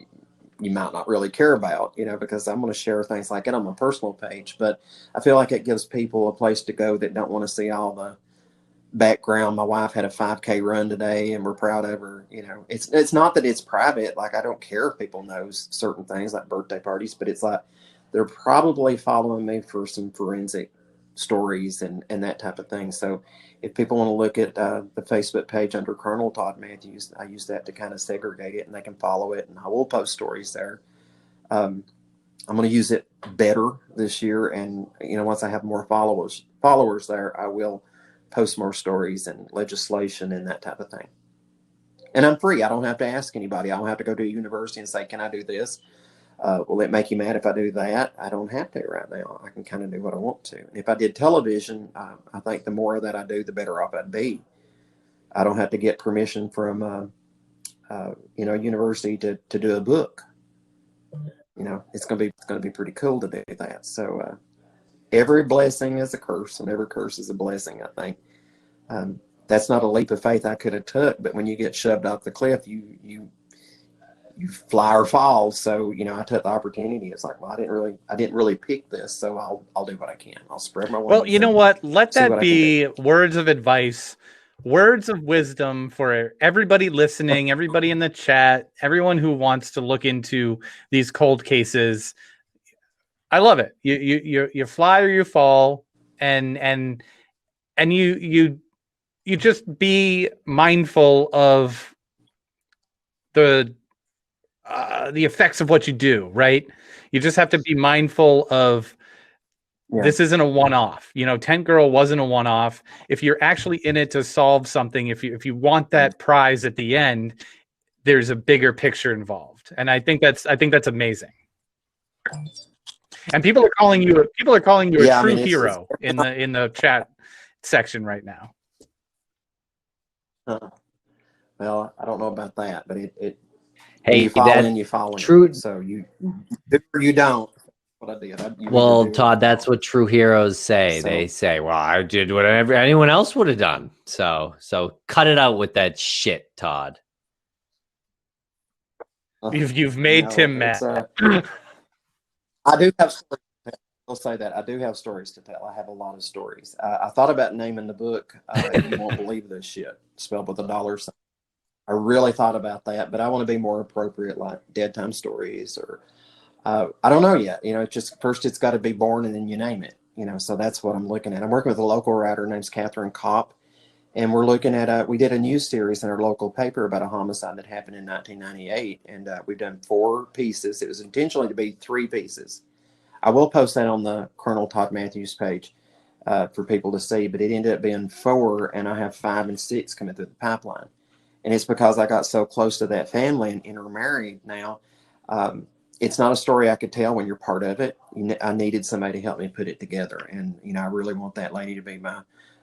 you might not really care about, because I'm going to share things like it on my personal page. But I feel like it gives people a place to go that don't want to see all the background. My wife had a 5K run today, and we're proud of her. It's not that it's private. Like, I don't care if people know certain things like birthday parties, but it's like they're probably following me for some forensic stories and that type of thing. So if people want to look at the Facebook page under Colonel Todd Matthews, I use that to kind of segregate it, and they can follow it, and I will post stories there. I'm going to use it better this year. And, once I have more followers there, I will post more stories and legislation and that type of thing. And I'm free. I don't have to ask anybody. I don't have to go to a university and say, can I do this? Will it make you mad if I do that? I don't have to right now. I can kind of do what I want to. And if I did television, I think the more that I do, the better off I'd be. I don't have to get permission from, university to do a book. It's going to be pretty cool to do that. So every blessing is a curse, and every curse is a blessing, I think. That's not a leap of faith I could have took, but when you get shoved off the cliff, you fly or fall. So, I took the opportunity. It's like, well, I didn't really pick this, so I'll do what I can. I'll spread my wings. Well, you know what? Let that be words of advice, words of wisdom for everybody listening, everybody in the chat, everyone who wants to look into these cold cases. I love it. You fly or you fall, and you just be mindful of the effects of what you do, right? You just have to be mindful of this isn't a one-off. Tent Girl wasn't a one-off. If you're actually in it to solve something, if you want that prize at the end, there's a bigger picture involved. And I think that's amazing. And people are calling you a true hero in the chat section right now. Well, I don't know about that, but it hey, you fall in. True. So you don't. What I did. Well, Todd, that's what true heroes say. So, they say, "Well, I did what anyone else would have done." So cut it out with that shit, Todd. You've made Tim mad. I do have stories to tell. I'll say that. I do have stories to tell. I have a lot of stories. I thought about naming the book, You Won't Believe This Shit, spelled with a dollar sign. I really thought about that, but I want to be more appropriate, like Dead Time Stories, or I don't know yet. Just first it's got to be born and then you name it. So that's what I'm looking at. I'm working with a local writer named Catherine Kopp, and we're looking at we did a news series in our local paper about a homicide that happened in 1998, and we've done 4 pieces. It was intentionally to be 3 pieces. I will post that on the Colonel Todd Matthews page for people to see, but it ended up being 4, and I have 5 and 6 coming through the pipeline. And it's because I got so close to that family and intermarried now. It's not a story I could tell when you're part of it. I needed somebody to help me put it together. And, I really want that lady to be my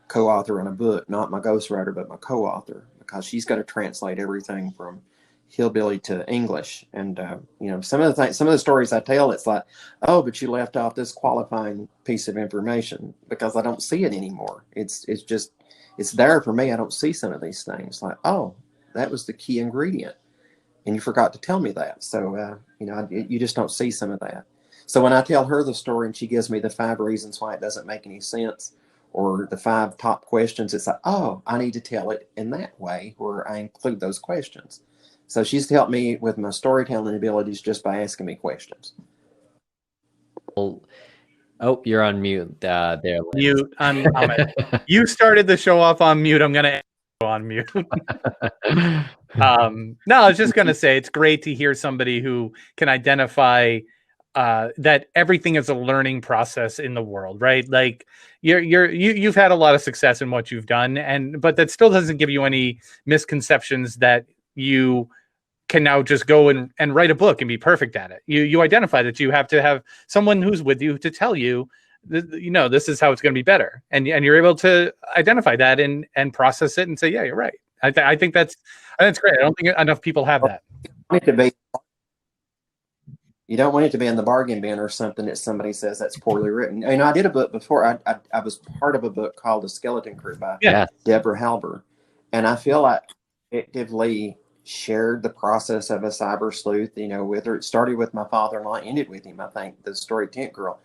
co-author on a book, not my ghostwriter, but my co-author, because she's got to translate everything from hillbilly to English. And, some of the stories I tell, it's like, oh, but you left off this qualifying piece of information, because I don't see it anymore. It's there for me. I don't see some of these things like, oh, that was the key ingredient, and you forgot to tell me that. So, you just don't see some of that. So when I tell her the story and she gives me the 5 reasons why it doesn't make any sense, or the 5 top questions, it's like, oh, I need to tell it in that way where I include those questions. So she's helped me with my storytelling abilities just by asking me questions. Well, oh, you're on mute there. Mute. You started the show off on mute. I'm going to go on mute. No, I was just going to say, it's great to hear somebody who can identify that everything is a learning process in the world, right? Like you've had a lot of success in what you've done, but that still doesn't give you any misconceptions that you can now just go and write a book and be perfect at it. You identify that you have to have someone who's with you to tell you, this is how it's going to be better. And you're able to identify that and process it and say, yeah, you're right. I think that's great. I don't think enough people have that. You don't want it to be in the bargain bin or something that somebody says that's poorly written. I did a book before. I was part of a book called The Skeleton Crew by Deborah Halber. And I feel like effectively shared the process of a cyber sleuth, with her. It started with my father-in-law, ended with him, I think, the story Tent Girl,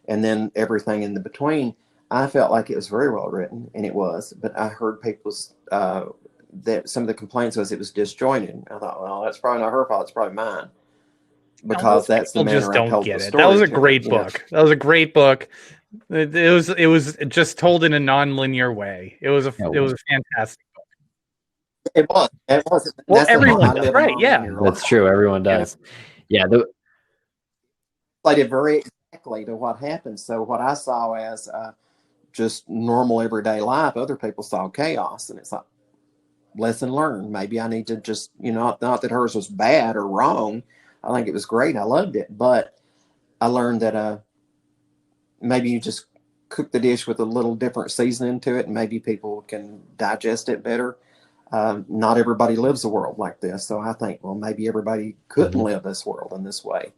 and then everything in the between. I felt like it was very well written, and it was, but I heard people's that some of the complaints was it was disjointed. I thought, well, that's probably not her fault, it's probably mine. Because that's the manner I told the story. That was a great book. That was a great book. It was just told in a non-linear way. It was a fantastic book. It was. Well, everyone does, right? Yeah, that's true. Everyone does. Yeah. related very exactly to what happened. So what I saw as just normal everyday life, other people saw chaos, and it's like, lesson learned. Maybe I need to just, not that hers was bad or wrong. I think it was great. I loved it, but I learned that maybe you just cook the dish with a little different seasoning to it, and maybe people can digest it better. Not everybody lives a world like this, so I think, well, maybe everybody couldn't live this world in this way.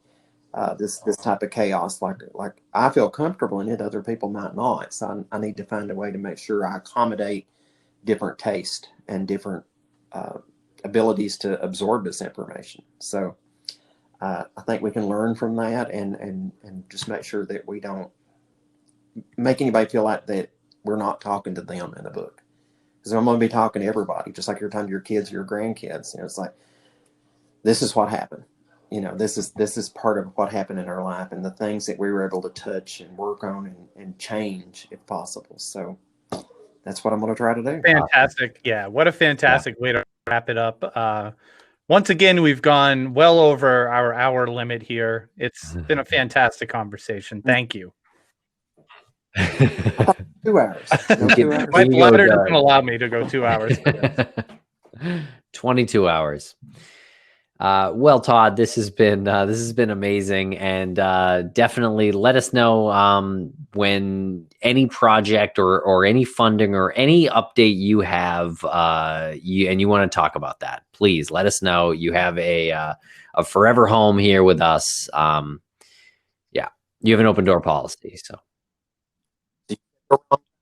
This type of chaos, like I feel comfortable in it, other people might not. So I need to find a way to make sure I accommodate different taste and different abilities to absorb this information. So I think we can learn from that and just make sure that we don't make anybody feel like that we're not talking to them in the book. Because I'm going to be talking to everybody, just like you're talking to your kids or your grandkids. It's like, this is what happened. This is part of what happened in our life and the things that we were able to touch and work on and change if possible. So that's what I'm going to try to do. Fantastic. Yeah. What a fantastic way to wrap it up. Once again, we've gone well over our hour limit here. It's been a fantastic conversation. Thank you. 2 hours. No 2 hours. My bladder doesn't allow me to go 2 hours. 22 hours. Well, Todd, this has been amazing, and definitely let us know when any project or any funding or any update you have, and you want to talk about that. Please let us know. You have a forever home here with us. Yeah, you have an open door policy, so.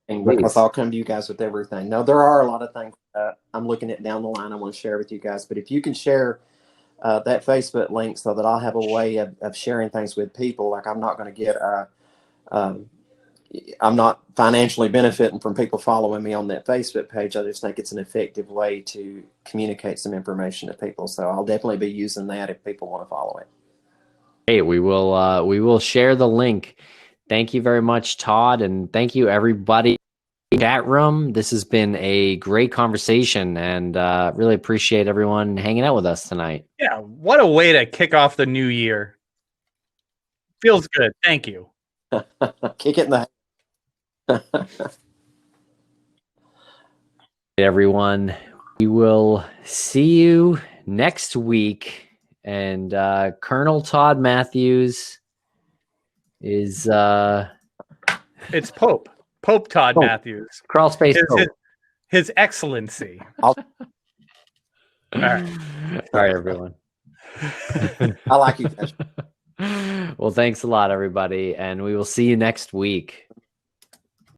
Because I'll come to you guys with everything. No, there are a lot of things I'm looking at down the line I want to share with you guys. But if you can share that Facebook link so that I'll have a way of sharing things with people, like I'm not going to get, I'm not financially benefiting from people following me on that Facebook page. I just think it's an effective way to communicate some information to people. So I'll definitely be using that if people want to follow it. Hey, we will share the link. Thank you very much, Todd, and thank you, everybody in the chat room. This has been a great conversation, and really appreciate everyone hanging out with us tonight. Yeah, what a way to kick off the new year. Feels good. Thank you. Kick it in the Everyone, we will see you next week, and Colonel Todd Matthews is it's Pope Todd Matthews, Crawlspace his excellency. All right, everyone. I like you guys. Well, thanks a lot, everybody, and we will see you next week.